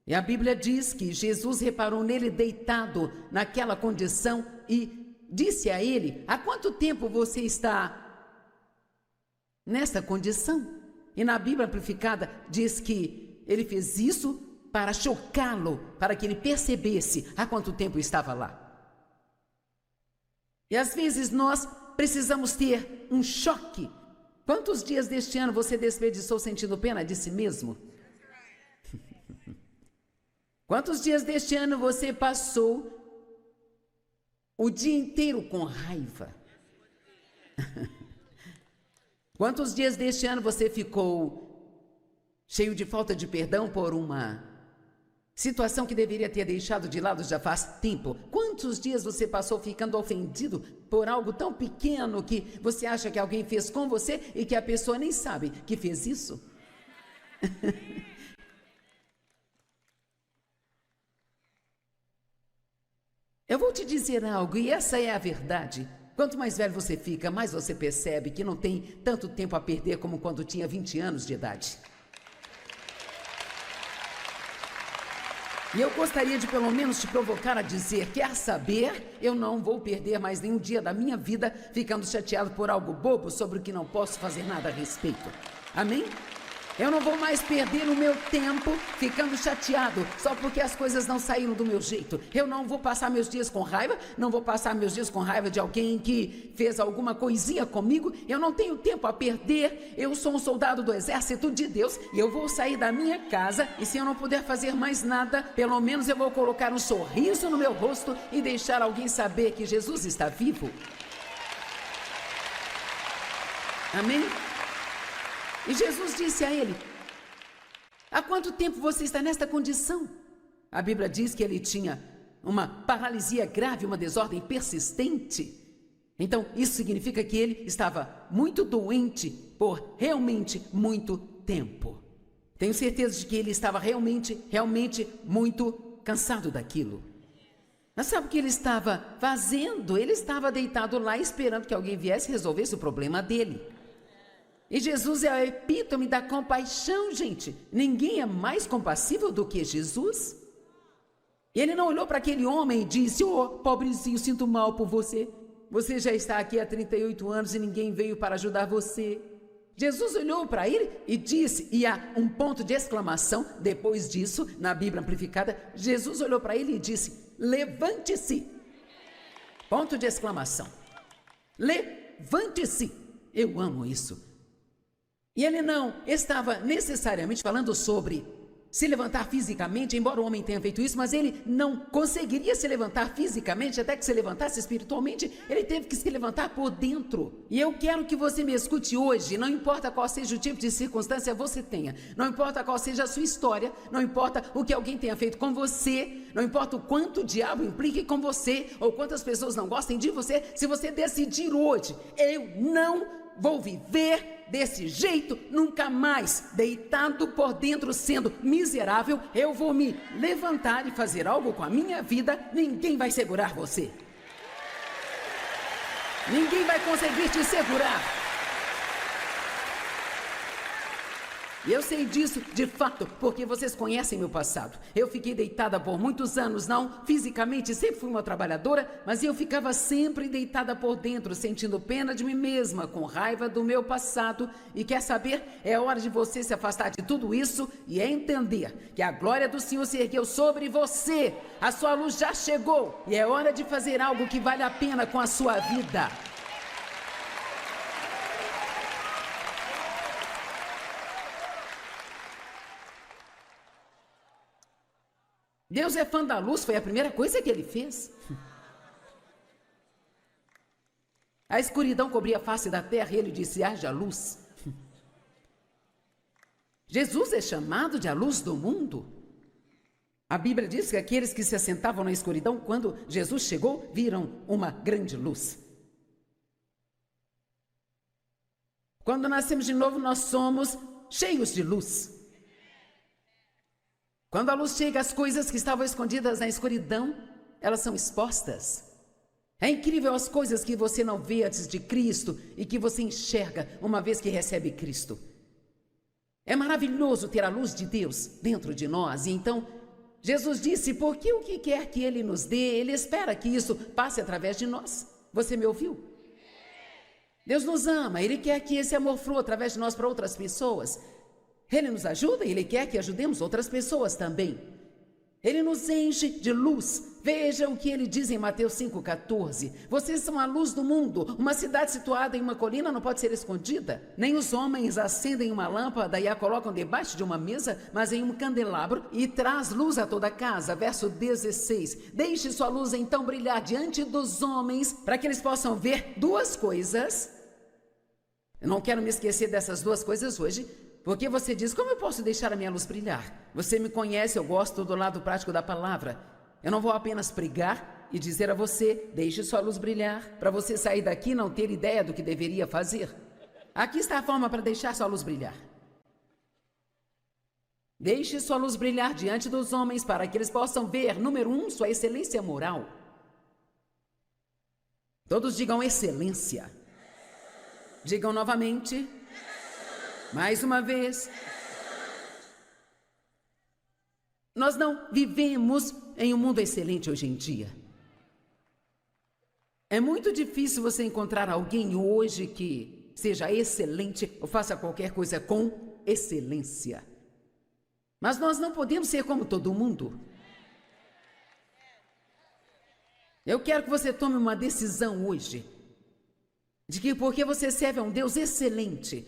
E a Bíblia diz que Jesus reparou nele deitado naquela condição e disse a ele: há quanto tempo você está nesta condição? E na Bíblia Amplificada diz que ele fez isso para chocá-lo, para que ele percebesse há quanto tempo estava lá. E às vezes nós precisamos ter um choque. Quantos dias deste ano você desperdiçou sentindo pena de si mesmo? Quantos dias deste ano você passou o dia inteiro com raiva? Quantos dias deste ano você ficou cheio de falta de perdão por uma situação que deveria ter deixado de lado já faz tempo? Quantos dias você passou ficando ofendido por algo tão pequeno que você acha que alguém fez com você e que a pessoa nem sabe que fez isso? Eu vou te dizer algo, e essa é a verdade. Quanto mais velho você fica, mais você percebe que não tem tanto tempo a perder como quando tinha 20 anos de idade. E eu gostaria de pelo menos te provocar a dizer, quer saber? Eu não vou perder mais nenhum dia da minha vida ficando chateado por algo bobo sobre o que não posso fazer nada a respeito. Amém? Eu não vou mais perder o meu tempo ficando chateado só porque as coisas não saíram do meu jeito. Eu não vou passar meus dias com raiva, não vou passar meus dias com raiva de alguém que fez alguma coisinha comigo. Eu não tenho tempo a perder. Eu sou um soldado do exército de Deus e eu vou sair da minha casa e se eu não puder fazer mais nada, pelo menos eu vou colocar um sorriso no meu rosto e deixar alguém saber que Jesus está vivo. Amém? E Jesus disse a ele: há quanto tempo você está nesta condição? A Bíblia diz que ele tinha uma paralisia grave, uma desordem persistente. Então, isso significa que ele estava muito doente por realmente muito tempo. Tenho certeza de que ele estava realmente muito cansado daquilo. Mas sabe o que ele estava fazendo? Ele estava deitado lá esperando que alguém viesse e resolvesse o problema dele. E Jesus é o epítome da compaixão, gente. Ninguém é mais compassível do que Jesus. E ele não olhou para aquele homem e disse: "Oh, pobrezinho, sinto mal por você. Você já está aqui há 38 anos e ninguém veio para ajudar você." Jesus olhou para ele e disse, e há um ponto de exclamação depois disso, na Bíblia Amplificada, Jesus olhou para ele e disse: "Levante-se." Ponto de exclamação. Levante-se. Eu amo isso. E ele não estava necessariamente falando sobre se levantar fisicamente, embora o homem tenha feito isso, mas ele não conseguiria se levantar fisicamente até que se levantasse espiritualmente. Ele teve que se levantar por dentro. E eu quero que você me escute hoje, não importa qual seja o tipo de circunstância você tenha, não importa qual seja a sua história, não importa o que alguém tenha feito com você, não importa o quanto o diabo implique com você, ou quantas pessoas não gostem de você, se você decidir hoje: eu não vou viver desse jeito nunca mais, deitado por dentro, sendo miserável, eu vou me levantar e fazer algo com a minha vida, ninguém vai segurar você. Ninguém vai conseguir te segurar. E eu sei disso de fato, porque vocês conhecem meu passado. Eu fiquei deitada por muitos anos, não fisicamente, sempre fui uma trabalhadora, mas eu ficava sempre deitada por dentro, sentindo pena de mim mesma, com raiva do meu passado. E quer saber? É hora de você se afastar de tudo isso e entender que a glória do Senhor se ergueu sobre você. A sua luz já chegou e é hora de fazer algo que vale a pena com a sua vida. Deus é fã da luz, foi a primeira coisa que ele fez. A escuridão cobria a face da terra e ele disse: haja luz. Jesus é chamado de a luz do mundo. A Bíblia diz que aqueles que se assentavam na escuridão, quando Jesus chegou, viram uma grande luz. Quando nascemos de novo, nós somos cheios de luz. Quando a luz chega, as coisas que estavam escondidas na escuridão, elas são expostas. É incrível as coisas que você não vê antes de Cristo e que você enxerga uma vez que recebe Cristo. É maravilhoso ter a luz de Deus dentro de nós. E então, Jesus disse, porque o que quer que Ele nos dê, Ele espera que isso passe através de nós. Você me ouviu? Deus nos ama, Ele quer que esse amor flua através de nós para outras pessoas. Ele nos ajuda e Ele quer que ajudemos outras pessoas também. Ele nos enche de luz. Veja o que Ele diz em Mateus 5,14. Vocês são a luz do mundo. Uma cidade situada em uma colina não pode ser escondida. Nem os homens acendem uma lâmpada e a colocam debaixo de uma mesa, mas em um candelabro e traz luz a toda a casa. Verso 16. Deixe sua luz então brilhar diante dos homens, para que eles possam ver duas coisas. Eu não quero me esquecer dessas duas coisas hoje. Porque você diz, como eu posso deixar a minha luz brilhar? Você me conhece, eu gosto do lado prático da palavra. Eu não vou apenas pregar e dizer a você, deixe sua luz brilhar, para você sair daqui e não ter ideia do que deveria fazer. Aqui está a forma para deixar sua luz brilhar. Deixe sua luz brilhar diante dos homens, para que eles possam ver, número 1, sua excelência moral. Todos digam excelência. Digam novamente. Mais uma vez. Nós não vivemos em um mundo excelente hoje em dia. É muito difícil você encontrar alguém hoje que seja excelente ou faça qualquer coisa com excelência. Mas nós não podemos ser como todo mundo. Eu quero que você tome uma decisão hoje, de que porque você serve a um Deus excelente,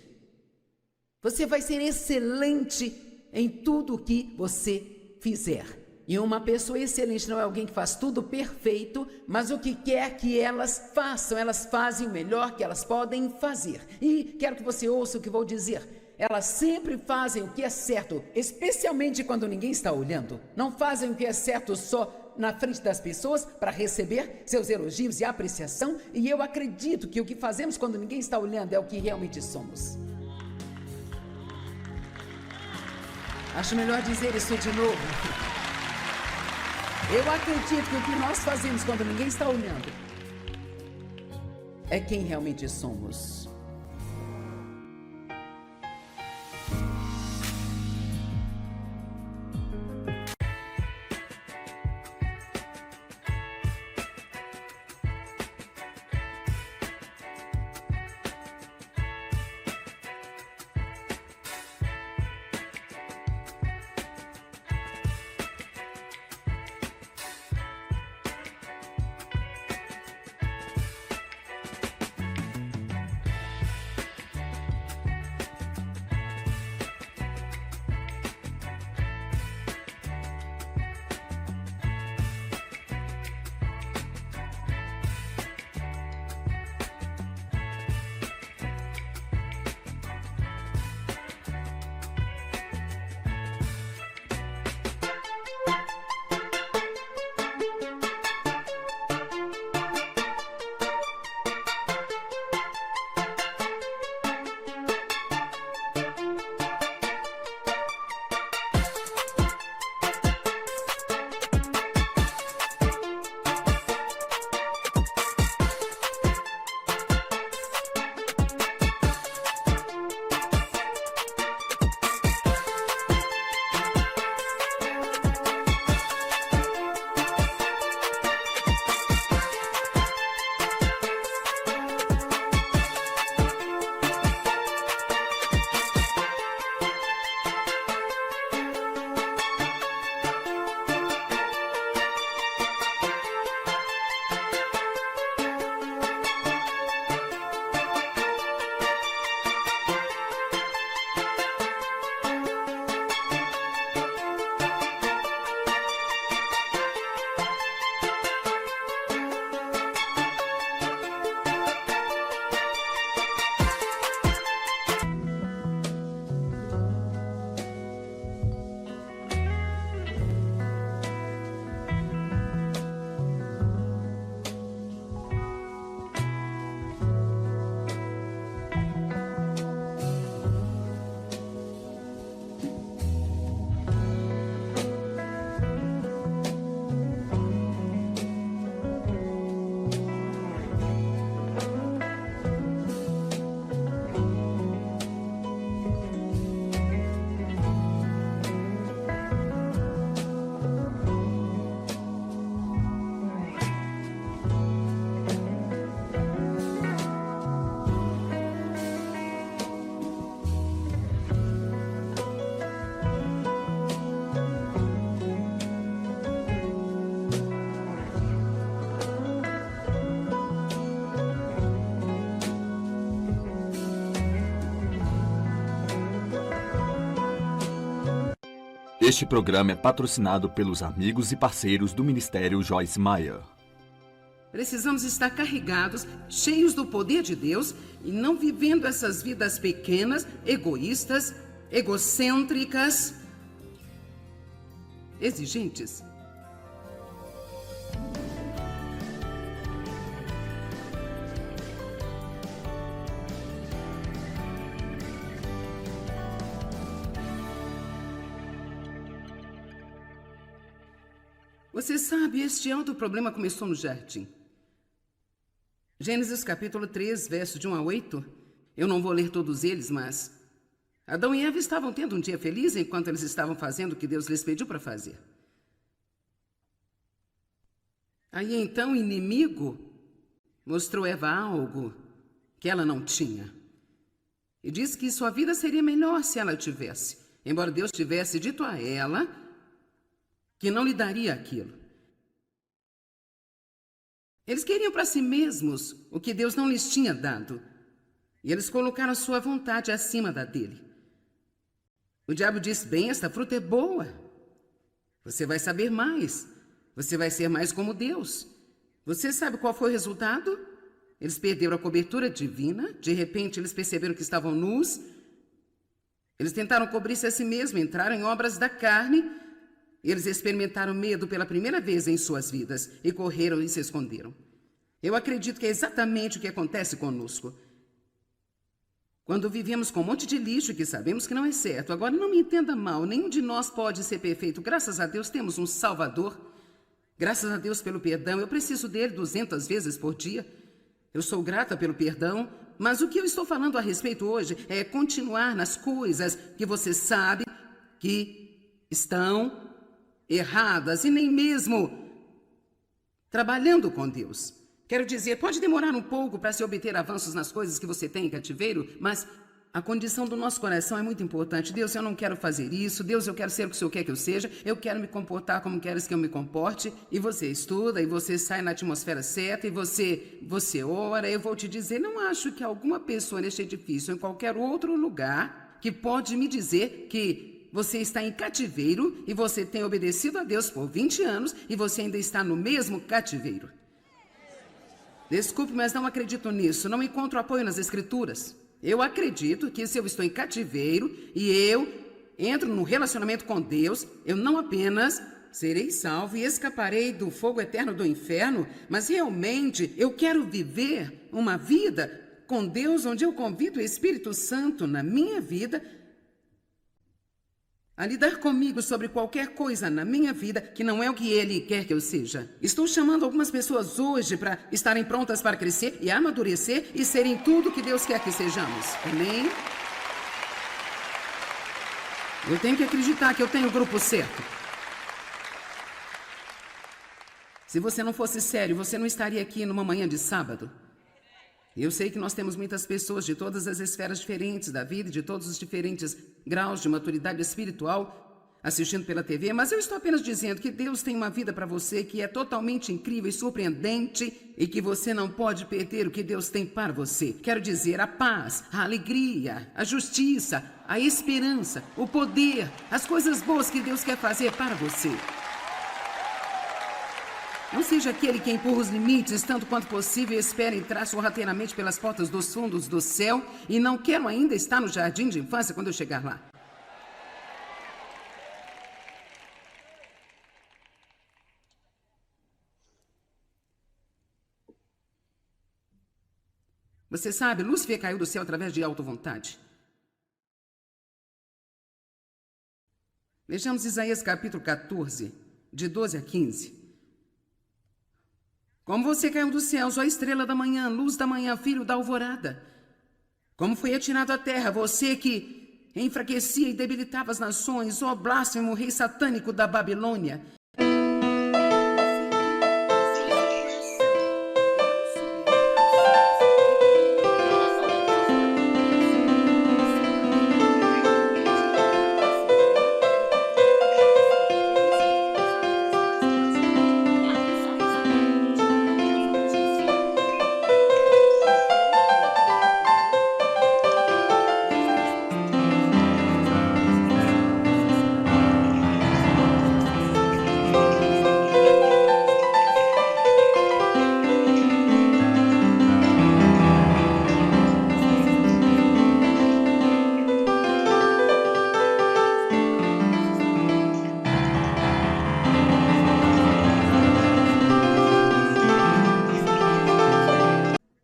você vai ser excelente em tudo o que você fizer. E uma pessoa excelente não é alguém que faz tudo perfeito, mas o que quer que elas façam, elas fazem o melhor que elas podem fazer. E quero que você ouça o que vou dizer. Elas sempre fazem o que é certo, especialmente quando ninguém está olhando. Não fazem o que é certo só na frente das pessoas para receber seus elogios e apreciação. E eu acredito que o que fazemos quando ninguém está olhando é o que realmente somos. Acho melhor dizer isso de novo. Eu acredito que o que nós fazemos quando ninguém está olhando é quem realmente somos. Este programa é patrocinado pelos amigos e parceiros do Ministério Joyce Meyer. Precisamos estar carregados, cheios do poder de Deus e não vivendo essas vidas pequenas, egoístas, egocêntricas, exigentes. Você sabe, este alto problema começou no jardim. Gênesis capítulo 3, verso de 1 a 8. Eu não vou ler todos eles, mas Adão e Eva estavam tendo um dia feliz enquanto eles estavam fazendo o que Deus lhes pediu para fazer. Aí então o inimigo mostrou a Eva algo que ela não tinha. E disse que sua vida seria melhor se ela tivesse, embora Deus tivesse dito a ela que não lhe daria aquilo. Eles queriam para si mesmos o que Deus não lhes tinha dado. E eles colocaram a sua vontade acima da dele. O diabo disse: bem, esta fruta é boa. Você vai saber mais. Você vai ser mais como Deus. Você sabe qual foi o resultado? Eles perderam a cobertura divina. De repente, eles perceberam que estavam nus. Eles tentaram cobrir-se a si mesmos, entraram em obras da carne. Eles experimentaram medo pela primeira vez em suas vidas e correram e se esconderam. Eu acredito que é exatamente o que acontece conosco. Quando vivemos com um monte de lixo que sabemos que não é certo. Agora, não me entenda mal, nenhum de nós pode ser perfeito. Graças a Deus temos um Salvador. Graças a Deus pelo perdão. Eu preciso dele 200 vezes por dia. Eu sou grata pelo perdão. Mas o que eu estou falando a respeito hoje é continuar nas coisas que você sabe que estão erradas e nem mesmo trabalhando com Deus. Quero dizer, pode demorar um pouco para se obter avanços nas coisas que você tem em cativeiro, mas a condição do nosso coração é muito importante. Deus, eu não quero fazer isso. Deus, eu quero ser o que o Senhor quer que eu seja. Eu quero me comportar como queres que eu me comporte. E você estuda, e você sai na atmosfera certa, e você ora. Eu vou te dizer, não acho que alguma pessoa neste edifício ou em qualquer outro lugar que pode me dizer que você está em cativeiro e você tem obedecido a Deus por 20 anos e você ainda está no mesmo cativeiro. Desculpe, mas não acredito nisso. Não encontro apoio nas Escrituras. Eu acredito que se eu estou em cativeiro e eu entro num relacionamento com Deus, eu não apenas serei salvo e escaparei do fogo eterno do inferno, mas realmente eu quero viver uma vida com Deus onde eu convido o Espírito Santo na minha vida a lidar comigo sobre qualquer coisa na minha vida que não é o que Ele quer que eu seja. Estou chamando algumas pessoas hoje para estarem prontas para crescer e amadurecer e serem tudo que Deus quer que sejamos. Amém? Eu tenho que acreditar que eu tenho o grupo certo. Se você não fosse sério, você não estaria aqui numa manhã de sábado. Eu sei que nós temos muitas pessoas de todas as esferas diferentes da vida, de todos os diferentes graus de maturidade espiritual assistindo pela TV, mas eu estou apenas dizendo que Deus tem uma vida para você que é totalmente incrível e surpreendente e que você não pode perder o que Deus tem para você. Quero dizer, a paz, a alegria, a justiça, a esperança, o poder, as coisas boas que Deus quer fazer para você. Não seja aquele que empurra os limites tanto quanto possível e espera entrar sorrateiramente pelas portas dos fundos do céu e não quero ainda estar no jardim de infância quando eu chegar lá. Você sabe, Lúcifer caiu do céu através de autovontade. Vejamos Isaías capítulo 14, de 12 a 15. Como você caiu do céu, ó estrela da manhã, luz da manhã, filho da alvorada. Como foi atirado à terra, você que enfraquecia e debilitava as nações, ó blasfemo rei satânico da Babilônia.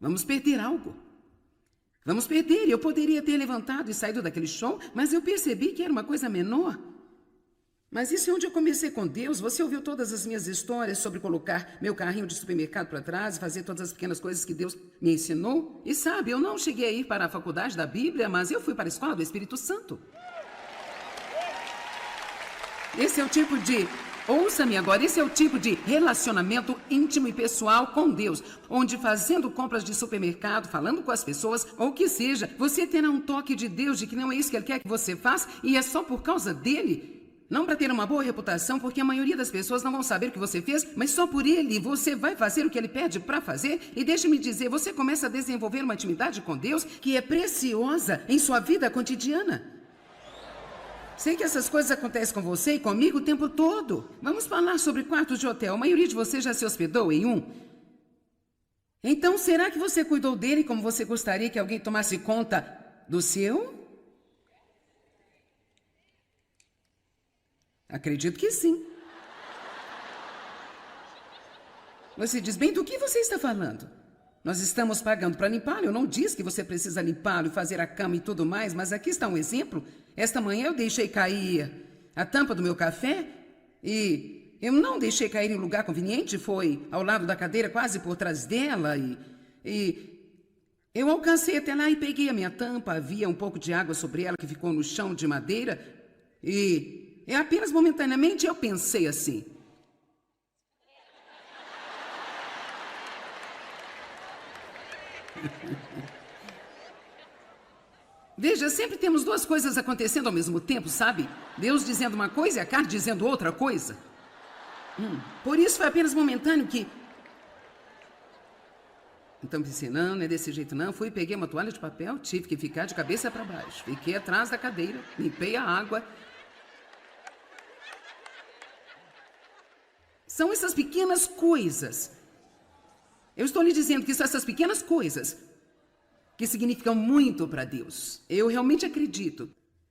Vamos perder algo. Vamos perder. Eu poderia ter levantado e saído daquele show, mas eu percebi que era uma coisa menor. Mas isso é onde eu comecei com Deus. Você ouviu todas as minhas histórias sobre colocar meu carrinho de supermercado para trás e fazer todas as pequenas coisas que Deus me ensinou? E sabe, eu não cheguei a ir para a faculdade da Bíblia, mas eu fui para a escola do Espírito Santo. Esse é o tipo de... Ouça-me agora, esse é o tipo de relacionamento íntimo e pessoal com Deus, onde fazendo compras de supermercado, falando com as pessoas, ou o que seja, você terá um toque de Deus de que não é isso que Ele quer que você faça e é só por causa dEle. Não para ter uma boa reputação, porque a maioria das pessoas não vão saber o que você fez, mas só por Ele você vai fazer o que Ele pede para fazer. E deixe-me dizer, você começa a desenvolver uma intimidade com Deus que é preciosa em sua vida cotidiana. Sei que essas coisas acontecem com você e comigo o tempo todo. Vamos falar sobre quartos de hotel. A maioria de vocês já se hospedou em um. Então, será que você cuidou dele como você gostaria que alguém tomasse conta do seu? Acredito que sim. Você diz, bem, do que você está falando? Nós estamos pagando para limpá-lo. Eu não disse que você precisa limpá-lo e fazer a cama e tudo mais, mas aqui está um exemplo. Esta manhã eu deixei cair a tampa do meu café e eu não deixei cair em um lugar conveniente, foi ao lado da cadeira, quase por trás dela e eu alcancei até lá e peguei a minha tampa. Havia um pouco de água sobre ela que ficou no chão de madeira e apenas momentaneamente eu pensei assim. Veja, sempre temos duas coisas acontecendo ao mesmo tempo, sabe? Deus dizendo uma coisa e a carne dizendo outra coisa. Por isso foi apenas momentâneo que... Então pensei, não é desse jeito não. Fui, peguei uma toalha de papel, tive que ficar de cabeça para baixo. Fiquei atrás da cadeira, limpei a água. São essas pequenas coisas. Eu estou lhe dizendo que são essas pequenas coisas que significam muito para Deus. Eu realmente acredito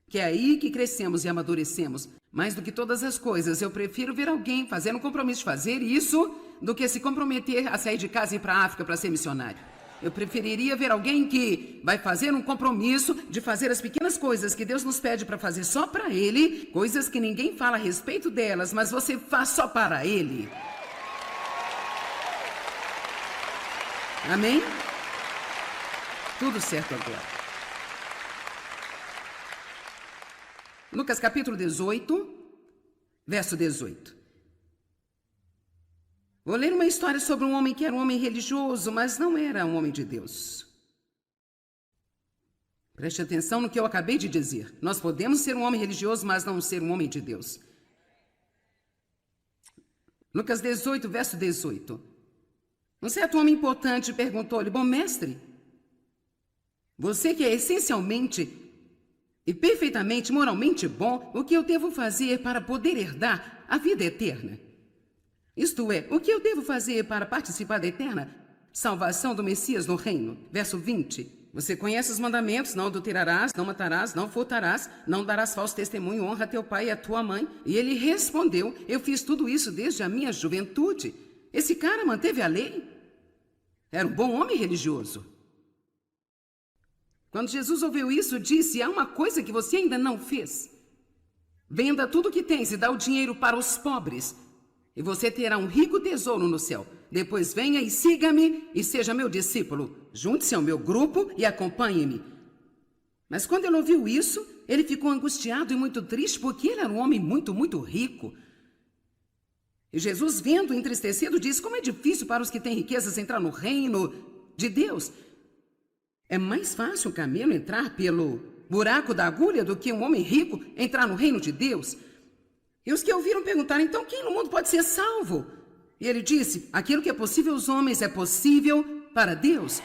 que é aí que crescemos e amadurecemos. Mais do que todas as coisas, eu prefiro ver alguém fazer um compromisso de fazer isso do que se comprometer a sair de casa e ir para a África para ser missionário. Eu preferiria ver alguém que vai fazer um compromisso de fazer as pequenas coisas que Deus nos pede para fazer só para Ele, coisas que ninguém fala a respeito delas, mas você faz só para Ele. Amém? Tudo certo agora. Lucas capítulo 18, verso 18. Vou ler uma história sobre um homem que era um homem religioso, mas não era um homem de Deus. Preste atenção no que eu acabei de dizer. Nós podemos ser um homem religioso, mas não ser um homem de Deus. Lucas 18, verso 18. Um certo homem importante perguntou-lhe, bom mestre, você que é essencialmente e perfeitamente moralmente bom, o que eu devo fazer para poder herdar a vida eterna? Isto é, o que eu devo fazer para participar da eterna salvação do Messias no reino? Verso 20. Você conhece os mandamentos, não adulterarás, não matarás, não furtarás, não darás falso testemunho, honra teu pai e a tua mãe. E ele respondeu, eu fiz tudo isso desde a minha juventude. Esse cara manteve a lei? Era um bom homem religioso. Quando Jesus ouviu isso, disse, há uma coisa que você ainda não fez. Venda tudo o que tens e dá o dinheiro para os pobres, e você terá um rico tesouro no céu. Depois venha e siga-me e seja meu discípulo. Junte-se ao meu grupo e acompanhe-me. Mas quando ele ouviu isso, ele ficou angustiado e muito triste, porque ele era um homem muito, muito rico. E Jesus, vendo entristecido, disse, como é difícil para os que têm riquezas entrar no reino de Deus. É mais fácil um camelo entrar pelo buraco da agulha do que um homem rico entrar no reino de Deus. E os que ouviram perguntaram, então quem no mundo pode ser salvo? E ele disse, aquilo que é possível aos homens é possível para Deus.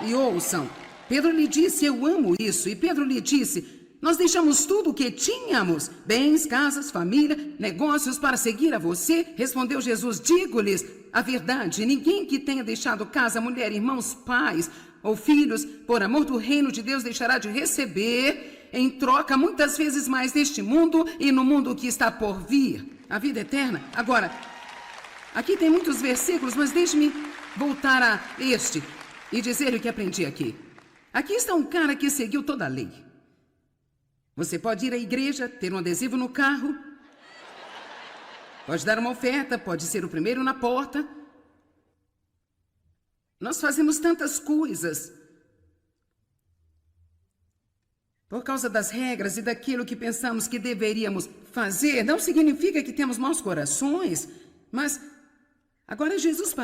E ouçam, Pedro lhe disse, eu amo isso. E Pedro lhe disse, nós deixamos tudo o que tínhamos, bens, casas, família, negócios para seguir a você. Respondeu Jesus, digo-lhes a verdade, ninguém que tenha deixado casa, mulher, irmãos, pais ou filhos, por amor do reino de Deus, deixará de receber em troca muitas vezes mais neste mundo e no mundo que está por vir, a vida eterna. Agora, aqui tem muitos versículos, mas deixe-me voltar a este e dizer o que aprendi aqui. Aqui está um cara que seguiu toda a lei. Você pode ir à igreja, ter um adesivo no carro, pode dar uma oferta, pode ser o primeiro na porta. Nós fazemos tantas coisas por causa das regras e daquilo que pensamos que deveríamos fazer. Não significa que temos maus corações, mas agora Jesus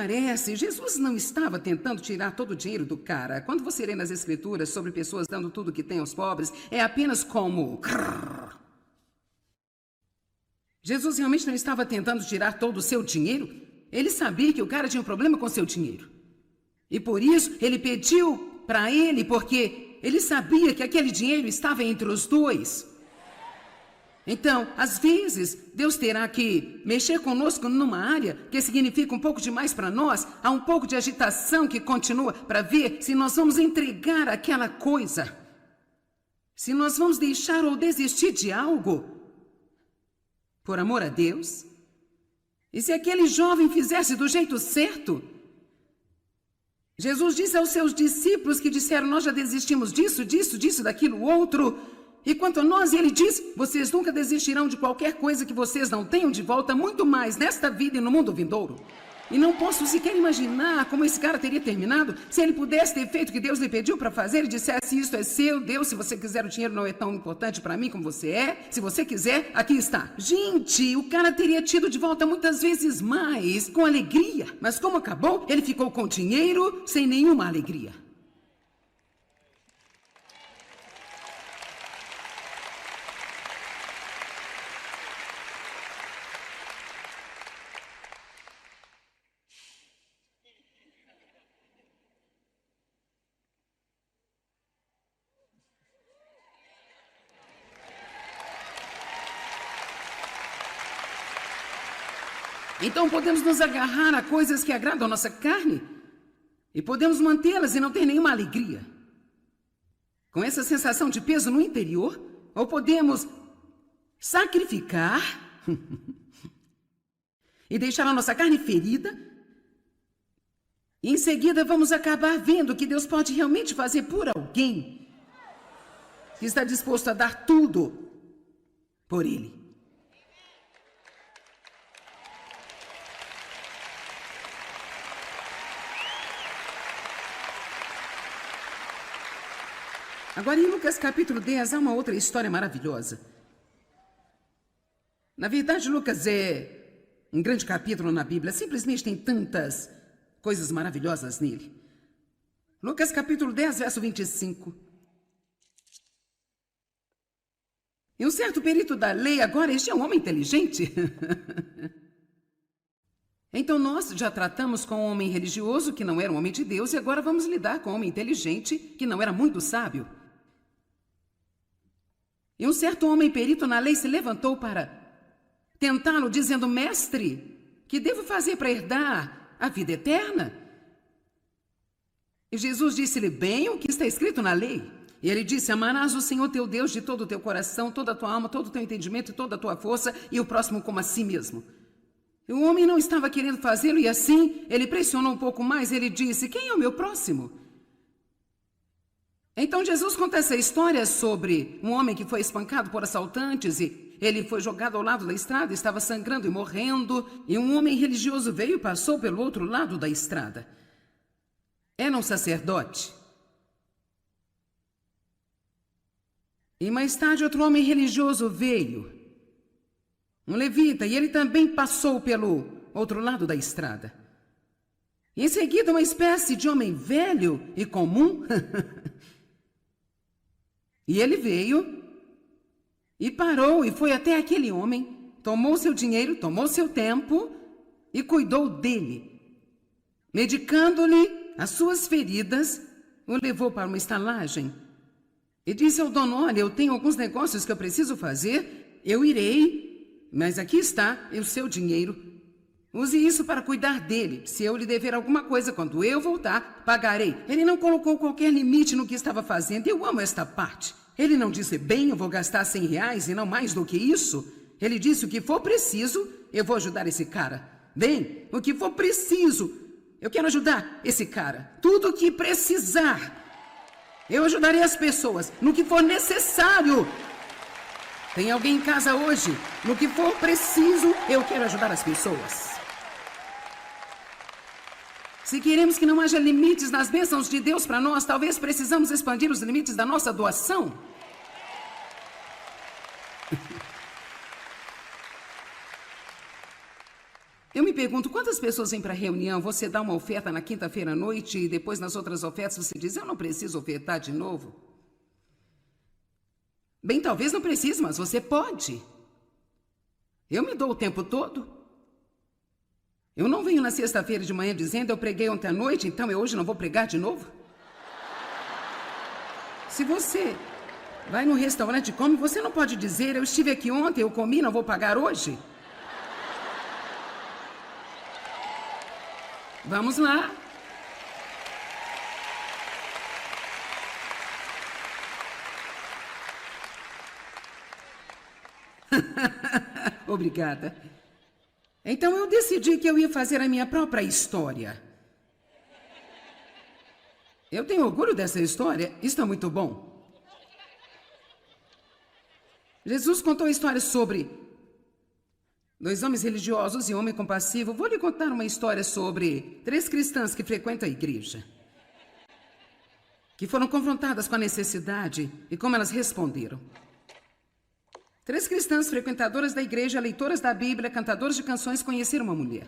não estava tentando tirar todo o dinheiro do cara. Quando você lê nas Escrituras sobre pessoas dando tudo que tem aos pobres, é apenas como... Jesus realmente não estava tentando tirar todo o seu dinheiro. Ele sabia que o cara tinha um problema com seu dinheiro. E por isso, ele pediu para ele, porque ele sabia que aquele dinheiro estava entre os dois. Então, às vezes, Deus terá que mexer conosco numa área que significa um pouco demais para nós. Há um pouco de agitação que continua para ver se nós vamos entregar aquela coisa. Se nós vamos deixar ou desistir de algo por amor a Deus. E se aquele jovem fizesse do jeito certo? Jesus disse aos seus discípulos que disseram, nós já desistimos disso, daquilo, outro. E quanto a nós, ele disse, vocês nunca desistirão de qualquer coisa que vocês não tenham de volta, muito mais nesta vida e no mundo vindouro. E não posso sequer imaginar como esse cara teria terminado se ele pudesse ter feito o que Deus lhe pediu para fazer e dissesse, isto é seu, Deus, se você quiser o dinheiro não é tão importante para mim como você é, se você quiser, aqui está. Gente, o cara teria tido de volta muitas vezes mais, com alegria. Mas como acabou, ele ficou com dinheiro sem nenhuma alegria. Então podemos nos agarrar a coisas que agradam a nossa carne e podemos mantê-las e não ter nenhuma alegria. Com essa sensação de peso no interior, ou podemos sacrificar e deixar a nossa carne ferida. E em seguida vamos acabar vendo o que Deus pode realmente fazer por alguém que está disposto a dar tudo por Ele. Agora, em Lucas capítulo 10, há uma outra história maravilhosa. Na verdade, Lucas é um grande capítulo na Bíblia. Simplesmente tem tantas coisas maravilhosas nele. Lucas capítulo 10, verso 25. E um certo perito da lei, agora este é um homem inteligente. Então nós já tratamos com um homem religioso que não era um homem de Deus e agora vamos lidar com um homem inteligente que não era muito sábio. E um certo homem perito na lei se levantou para tentá-lo, dizendo, mestre, que devo fazer para herdar a vida eterna? E Jesus disse-lhe, bem, o que está escrito na lei? E ele disse, amarás o Senhor teu Deus de todo o teu coração, toda a tua alma, todo o teu entendimento e toda a tua força, e o próximo como a si mesmo. E o homem não estava querendo fazê-lo, e assim ele pressionou um pouco mais, ele disse, quem é o meu próximo? Então Jesus conta essa história sobre um homem que foi espancado por assaltantes e ele foi jogado ao lado da estrada, estava sangrando e morrendo, e um homem religioso veio e passou pelo outro lado da estrada. Era um sacerdote. E mais tarde outro homem religioso veio, um levita, e ele também passou pelo outro lado da estrada. E em seguida uma espécie de homem velho e comum... E ele veio e parou e foi até aquele homem, tomou seu dinheiro, tomou seu tempo e cuidou dele. Medicando-lhe as suas feridas, o levou para uma estalagem e disse ao dono, olha, eu tenho alguns negócios que eu preciso fazer, eu irei, mas aqui está o seu dinheiro. Use isso para cuidar dele. Se eu lhe dever alguma coisa, quando eu voltar, pagarei. Ele não colocou qualquer limite no que estava fazendo. Eu amo esta parte. Ele não disse, bem, eu vou gastar R$100 e não mais do que isso. Ele disse, o que for preciso, eu vou ajudar esse cara. Bem, o que for preciso, eu quero ajudar esse cara. Tudo o que precisar, eu ajudarei as pessoas no que for necessário. Tem alguém em casa hoje? No que for preciso, eu quero ajudar as pessoas. Se queremos que não haja limites nas bênçãos de Deus para nós, talvez precisamos expandir os limites da nossa doação. Eu me pergunto, quantas pessoas vêm para a reunião, você dá uma oferta na quinta-feira à noite e depois nas outras ofertas você diz, eu não preciso ofertar de novo? Bem, talvez não precise, mas você pode. Eu me dou o tempo todo. Eu não venho na sexta-feira de manhã dizendo, eu preguei ontem à noite, então eu hoje não vou pregar de novo. Se você vai no restaurante e come, você não pode dizer, eu estive aqui ontem, eu comi, não vou pagar hoje. Vamos lá. Obrigada. Então eu decidi que eu ia fazer a minha própria história. Eu tenho orgulho dessa história. Isso é muito bom. Jesus contou a história sobre 2 homens religiosos e um homem compassivo. Vou lhe contar uma história sobre 3 cristãs que frequentam a igreja, que foram confrontadas com a necessidade e como elas responderam. 3 cristãs frequentadoras da igreja, leitoras da Bíblia, cantadoras de canções, conheceram uma mulher,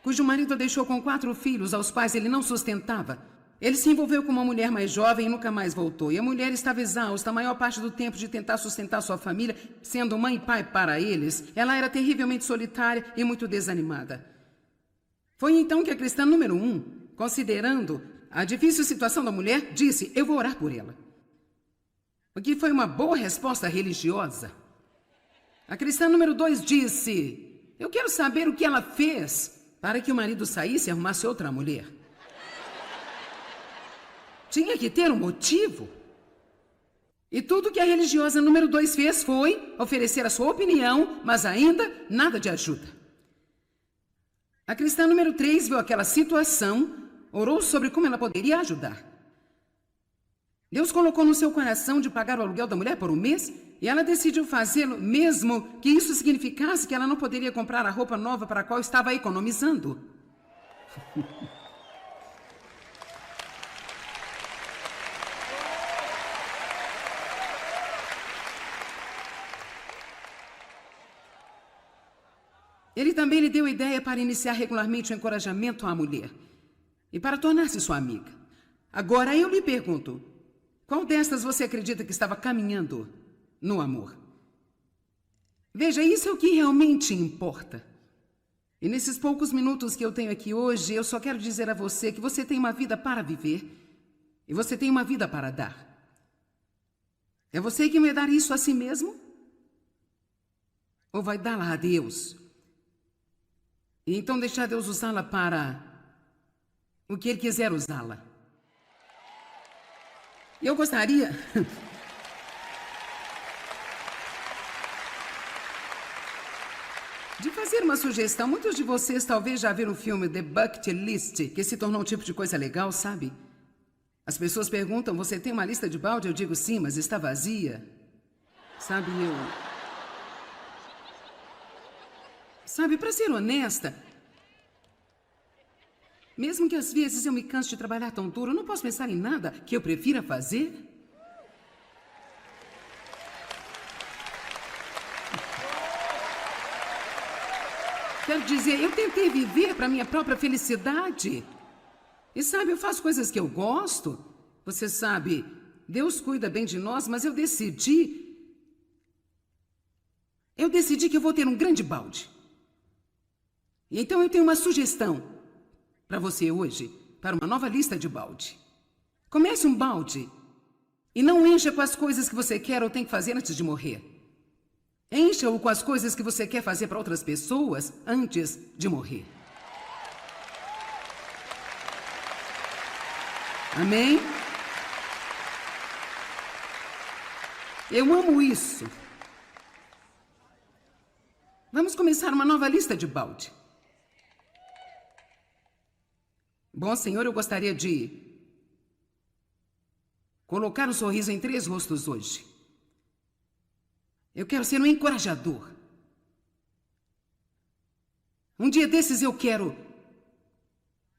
cujo marido a deixou com 4 filhos, aos quais ele não sustentava. Ele se envolveu com uma mulher mais jovem e nunca mais voltou. E a mulher estava exausta a maior parte do tempo de tentar sustentar sua família, sendo mãe e pai para eles. Ela era terrivelmente solitária e muito desanimada. Foi então que a cristã número 1, considerando a difícil situação da mulher, disse, eu vou orar por ela. O que foi uma boa resposta religiosa. A cristã número 2 disse, eu quero saber o que ela fez para que o marido saísse e arrumasse outra mulher. Tinha que ter um motivo. E tudo que a religiosa número 2 fez foi oferecer a sua opinião, mas ainda nada de ajuda. A cristã número 3 viu aquela situação, orou sobre como ela poderia ajudar. Deus colocou no seu coração de pagar o aluguel da mulher por um mês e ela decidiu fazê-lo, mesmo que isso significasse que ela não poderia comprar a roupa nova para a qual estava economizando. Ele também lhe deu a ideia para iniciar regularmente o encorajamento à mulher e para tornar-se sua amiga. Agora eu lhe pergunto, qual destas você acredita que estava caminhando no amor? Veja, isso é o que realmente importa. E nesses poucos minutos que eu tenho aqui hoje, eu só quero dizer a você que você tem uma vida para viver e você tem uma vida para dar. É você que vai dar isso a si mesmo? Ou vai dá-la a Deus? E então deixar Deus usá-la para o que Ele quiser usá-la. Eu gostaria de fazer uma sugestão. Muitos de vocês talvez já viram o filme The Bucket List, que se tornou um tipo de coisa legal, sabe? As pessoas perguntam, você tem uma lista de balde? Eu digo, sim, mas está vazia. Sabe, para ser honesta, mesmo que às vezes eu me canse de trabalhar tão duro, eu não posso pensar em nada que eu prefira fazer. Quero dizer, eu tentei viver para minha própria felicidade. E sabe, eu faço coisas que eu gosto. Você sabe, Deus cuida bem de nós, mas eu decidi que eu vou ter um grande balde. E então eu tenho uma sugestão para você hoje, para uma nova lista de balde. Comece um balde e não encha com as coisas que você quer ou tem que fazer antes de morrer. Encha-o com as coisas que você quer fazer para outras pessoas antes de morrer. Amém? Eu amo isso. Vamos começar uma nova lista de balde. Bom, Senhor, eu gostaria de colocar um sorriso em 3 rostos hoje. Eu quero ser um encorajador. Um dia desses eu quero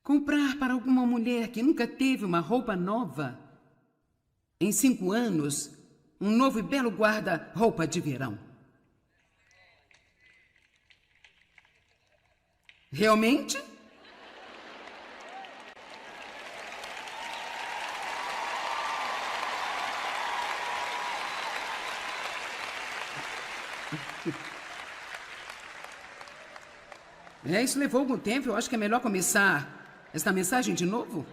comprar para alguma mulher que nunca teve uma roupa nova, em 5 anos, um novo e belo guarda-roupa de verão. Realmente? Isso levou algum tempo. Eu acho que é melhor começar esta mensagem de novo.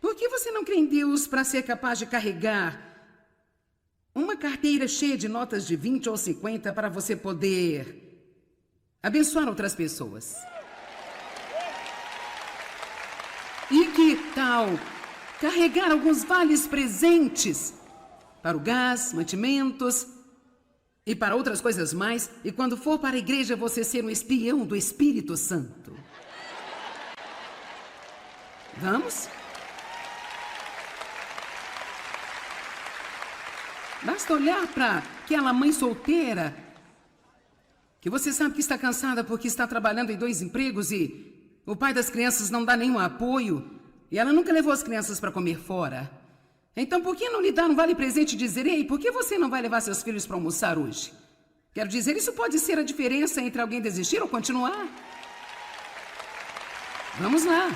Por que você não crê em Deus para ser capaz de carregar uma carteira cheia de notas de 20 ou 50 para você poder abençoar outras pessoas? E que tal carregar alguns vales presentes para o gás, mantimentos e para outras coisas mais, e quando for para a igreja você ser um espião do Espírito Santo? Vamos? Basta olhar para aquela mãe solteira que você sabe que está cansada porque está trabalhando em 2 empregos e o pai das crianças não dá nenhum apoio e ela nunca levou as crianças para comer fora. Então por que não lhe dar um vale-presente e dizer: ei, por que você não vai levar seus filhos para almoçar hoje? Quero dizer, isso pode ser a diferença entre alguém desistir ou continuar. Vamos lá.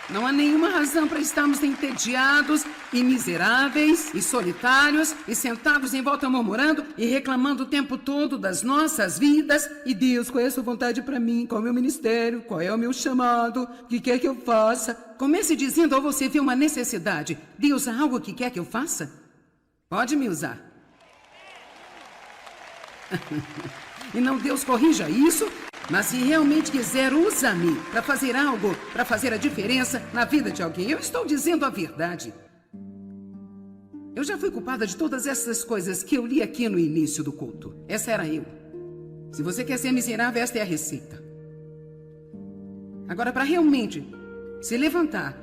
Não há nenhuma razão para estarmos entediados e miseráveis e solitários e sentados em volta murmurando e reclamando o tempo todo das nossas vidas. E Deus, qual é a sua vontade para mim? Qual é o meu ministério? Qual é o meu chamado? O que quer que eu faça? Comece dizendo: ao você vê uma necessidade: Deus, há algo que quer que eu faça? Pode me usar. E não Deus corrija isso, mas se realmente quiser, usa-me para fazer algo, para fazer a diferença na vida de alguém. Eu estou dizendo a verdade. Eu já fui culpada de todas essas coisas que eu li aqui no início do culto. Essa era eu. Se você quer ser miserável, esta é a receita. Agora, para realmente se levantar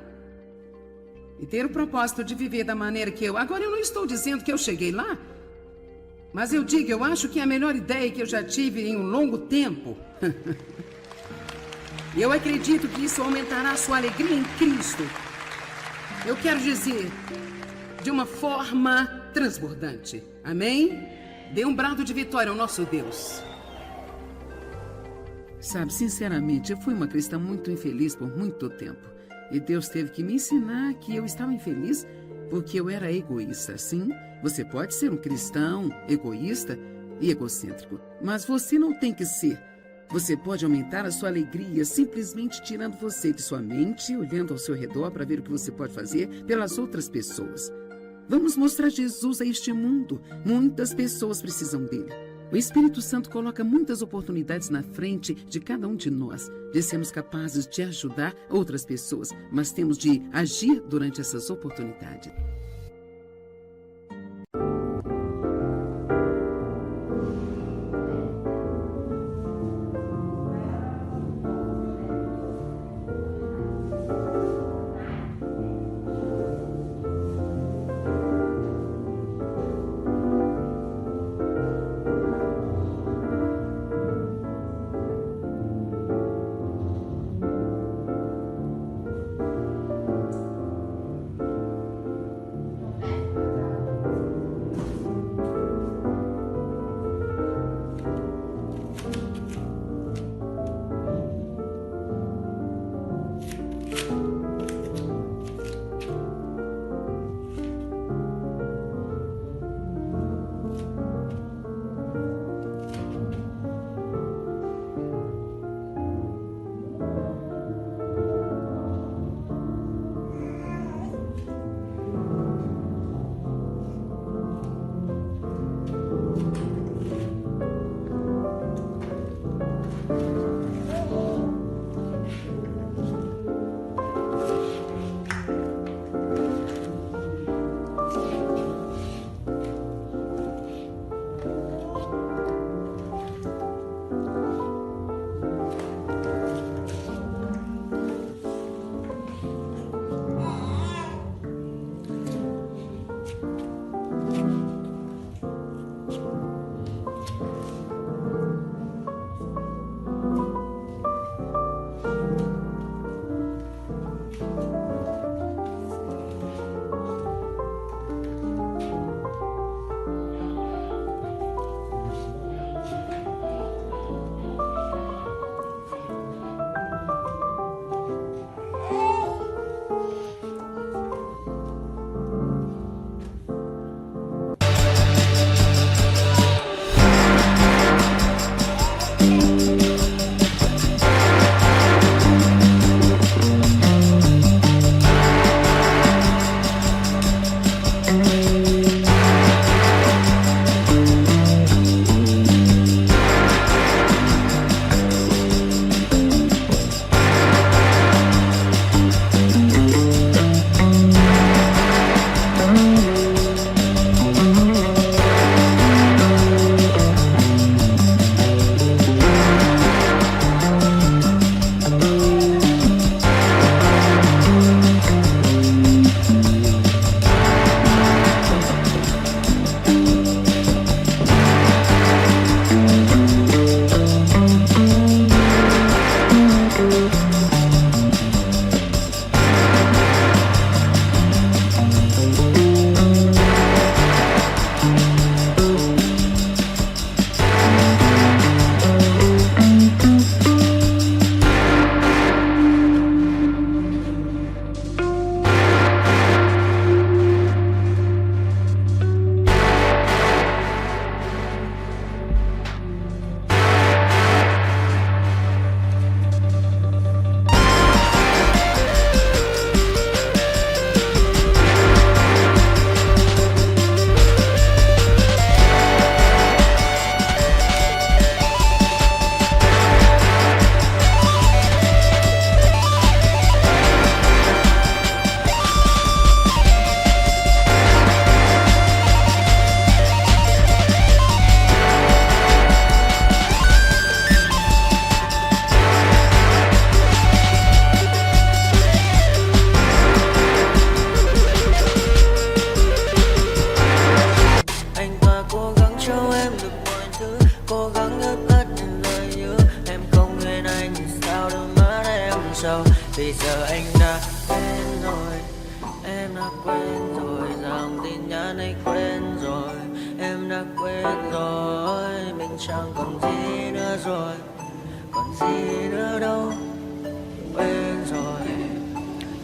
e ter o propósito de viver da maneira que eu... Agora, eu não estou dizendo que eu cheguei lá, mas eu digo, eu acho que é a melhor ideia que eu já tive em um longo tempo. E eu acredito que isso aumentará a sua alegria em Cristo. Eu quero dizer, de uma forma transbordante. Amém? Dê um brado de vitória ao nosso Deus. Sabe, sinceramente, eu fui uma cristã muito infeliz por muito tempo. E Deus teve que me ensinar que eu estava infeliz porque eu era egoísta. Sim, você pode ser um cristão egoísta e egocêntrico, mas você não tem que ser. Você pode aumentar a sua alegria simplesmente tirando você de sua mente, olhando ao seu redor para ver o que você pode fazer pelas outras pessoas. Vamos mostrar Jesus a este mundo. Muitas pessoas precisam dele. O Espírito Santo coloca muitas oportunidades na frente de cada um de nós, de sermos capazes de ajudar outras pessoas, mas temos de agir durante essas oportunidades.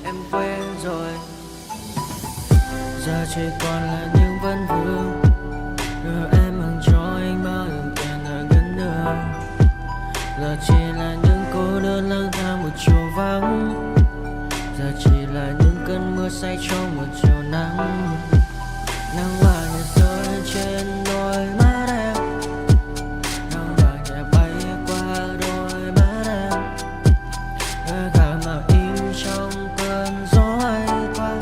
em quen rồi. Giờ chỉ còn là những vấn vương, đưa em mang cho anh bao những kẻ ngỡ ngẩn ngơ. Giờ chỉ là những cô đơn lang thang một chiều vắng, giờ chỉ là những cơn mưa say trong một chiều nắng. Nắng vàng nhẹ rơi trên đôi mắt em, nắng vàng nhẹ bay qua đôi mắt em. Hơi thở mà im trong cơn gió hay qua,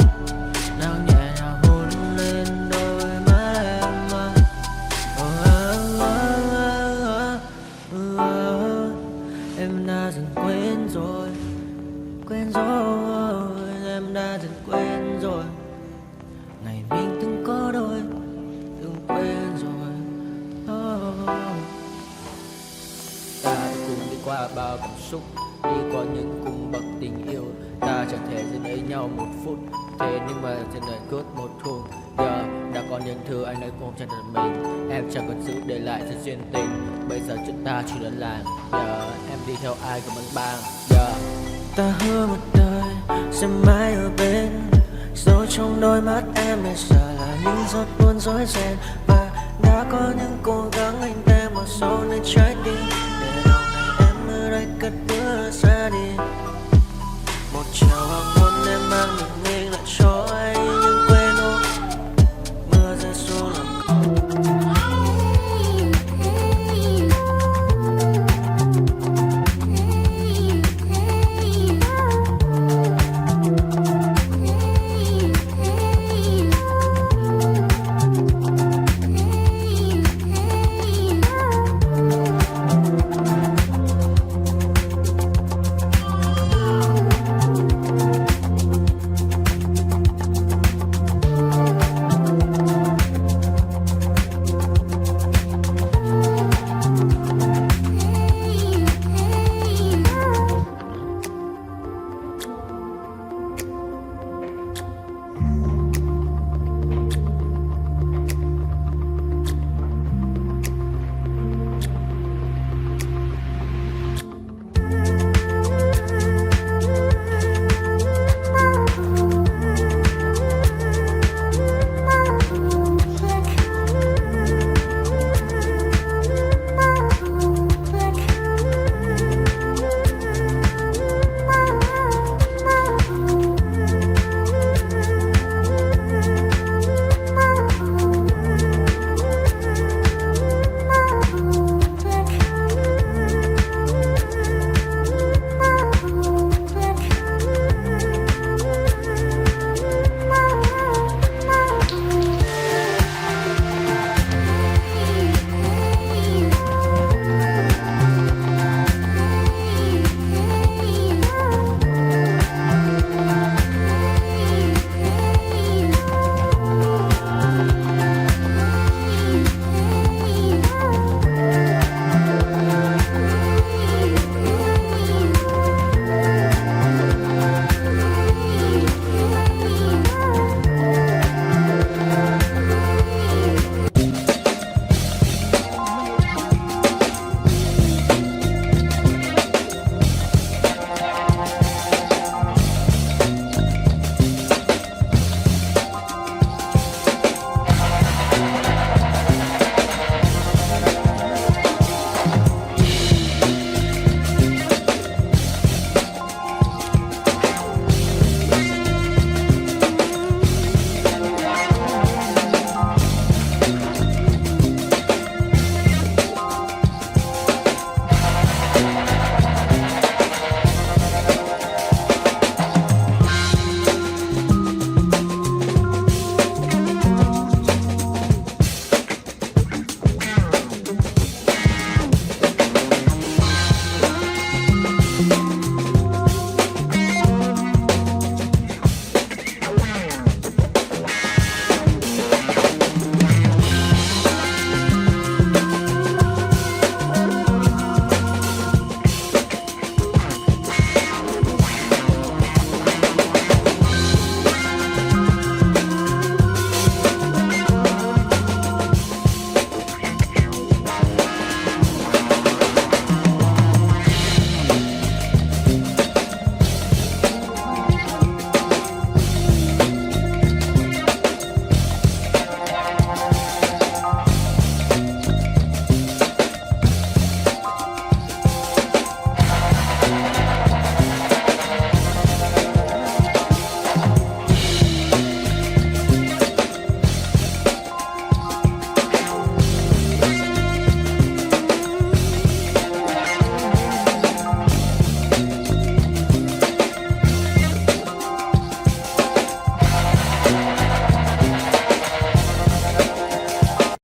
nắng nhẹ nhàng hôn lên đôi mắt em. Em đã dần quên rồi, quên rồi, em đã dần quên rồi. Ngày mình từng có đôi, từng quên rồi. Ta đã cùng đi qua bao cảm xúc, đi qua những cung bậc tình yêu. Ta chẳng thể giữ lấy nhau một phút, thế nhưng mà trên đời cướp một thu. Giờ đã có những thứ anh ấy cũng chẳng được mình, em chẳng còn giữ để lại sự duyên tình. Bây giờ chúng ta chỉ đơn làng, giờ em đi theo ai của mình bang. Giờ ta hứa một đời sẽ mãi ở bên, rồi trong đôi mắt em bây giờ là những giọt buồn rối ren. Và đã có những cố gắng anh đem một số nơi trái tim, để đầu ngày em ở đây cất bước ra đi. Một chiều hoàng hôn em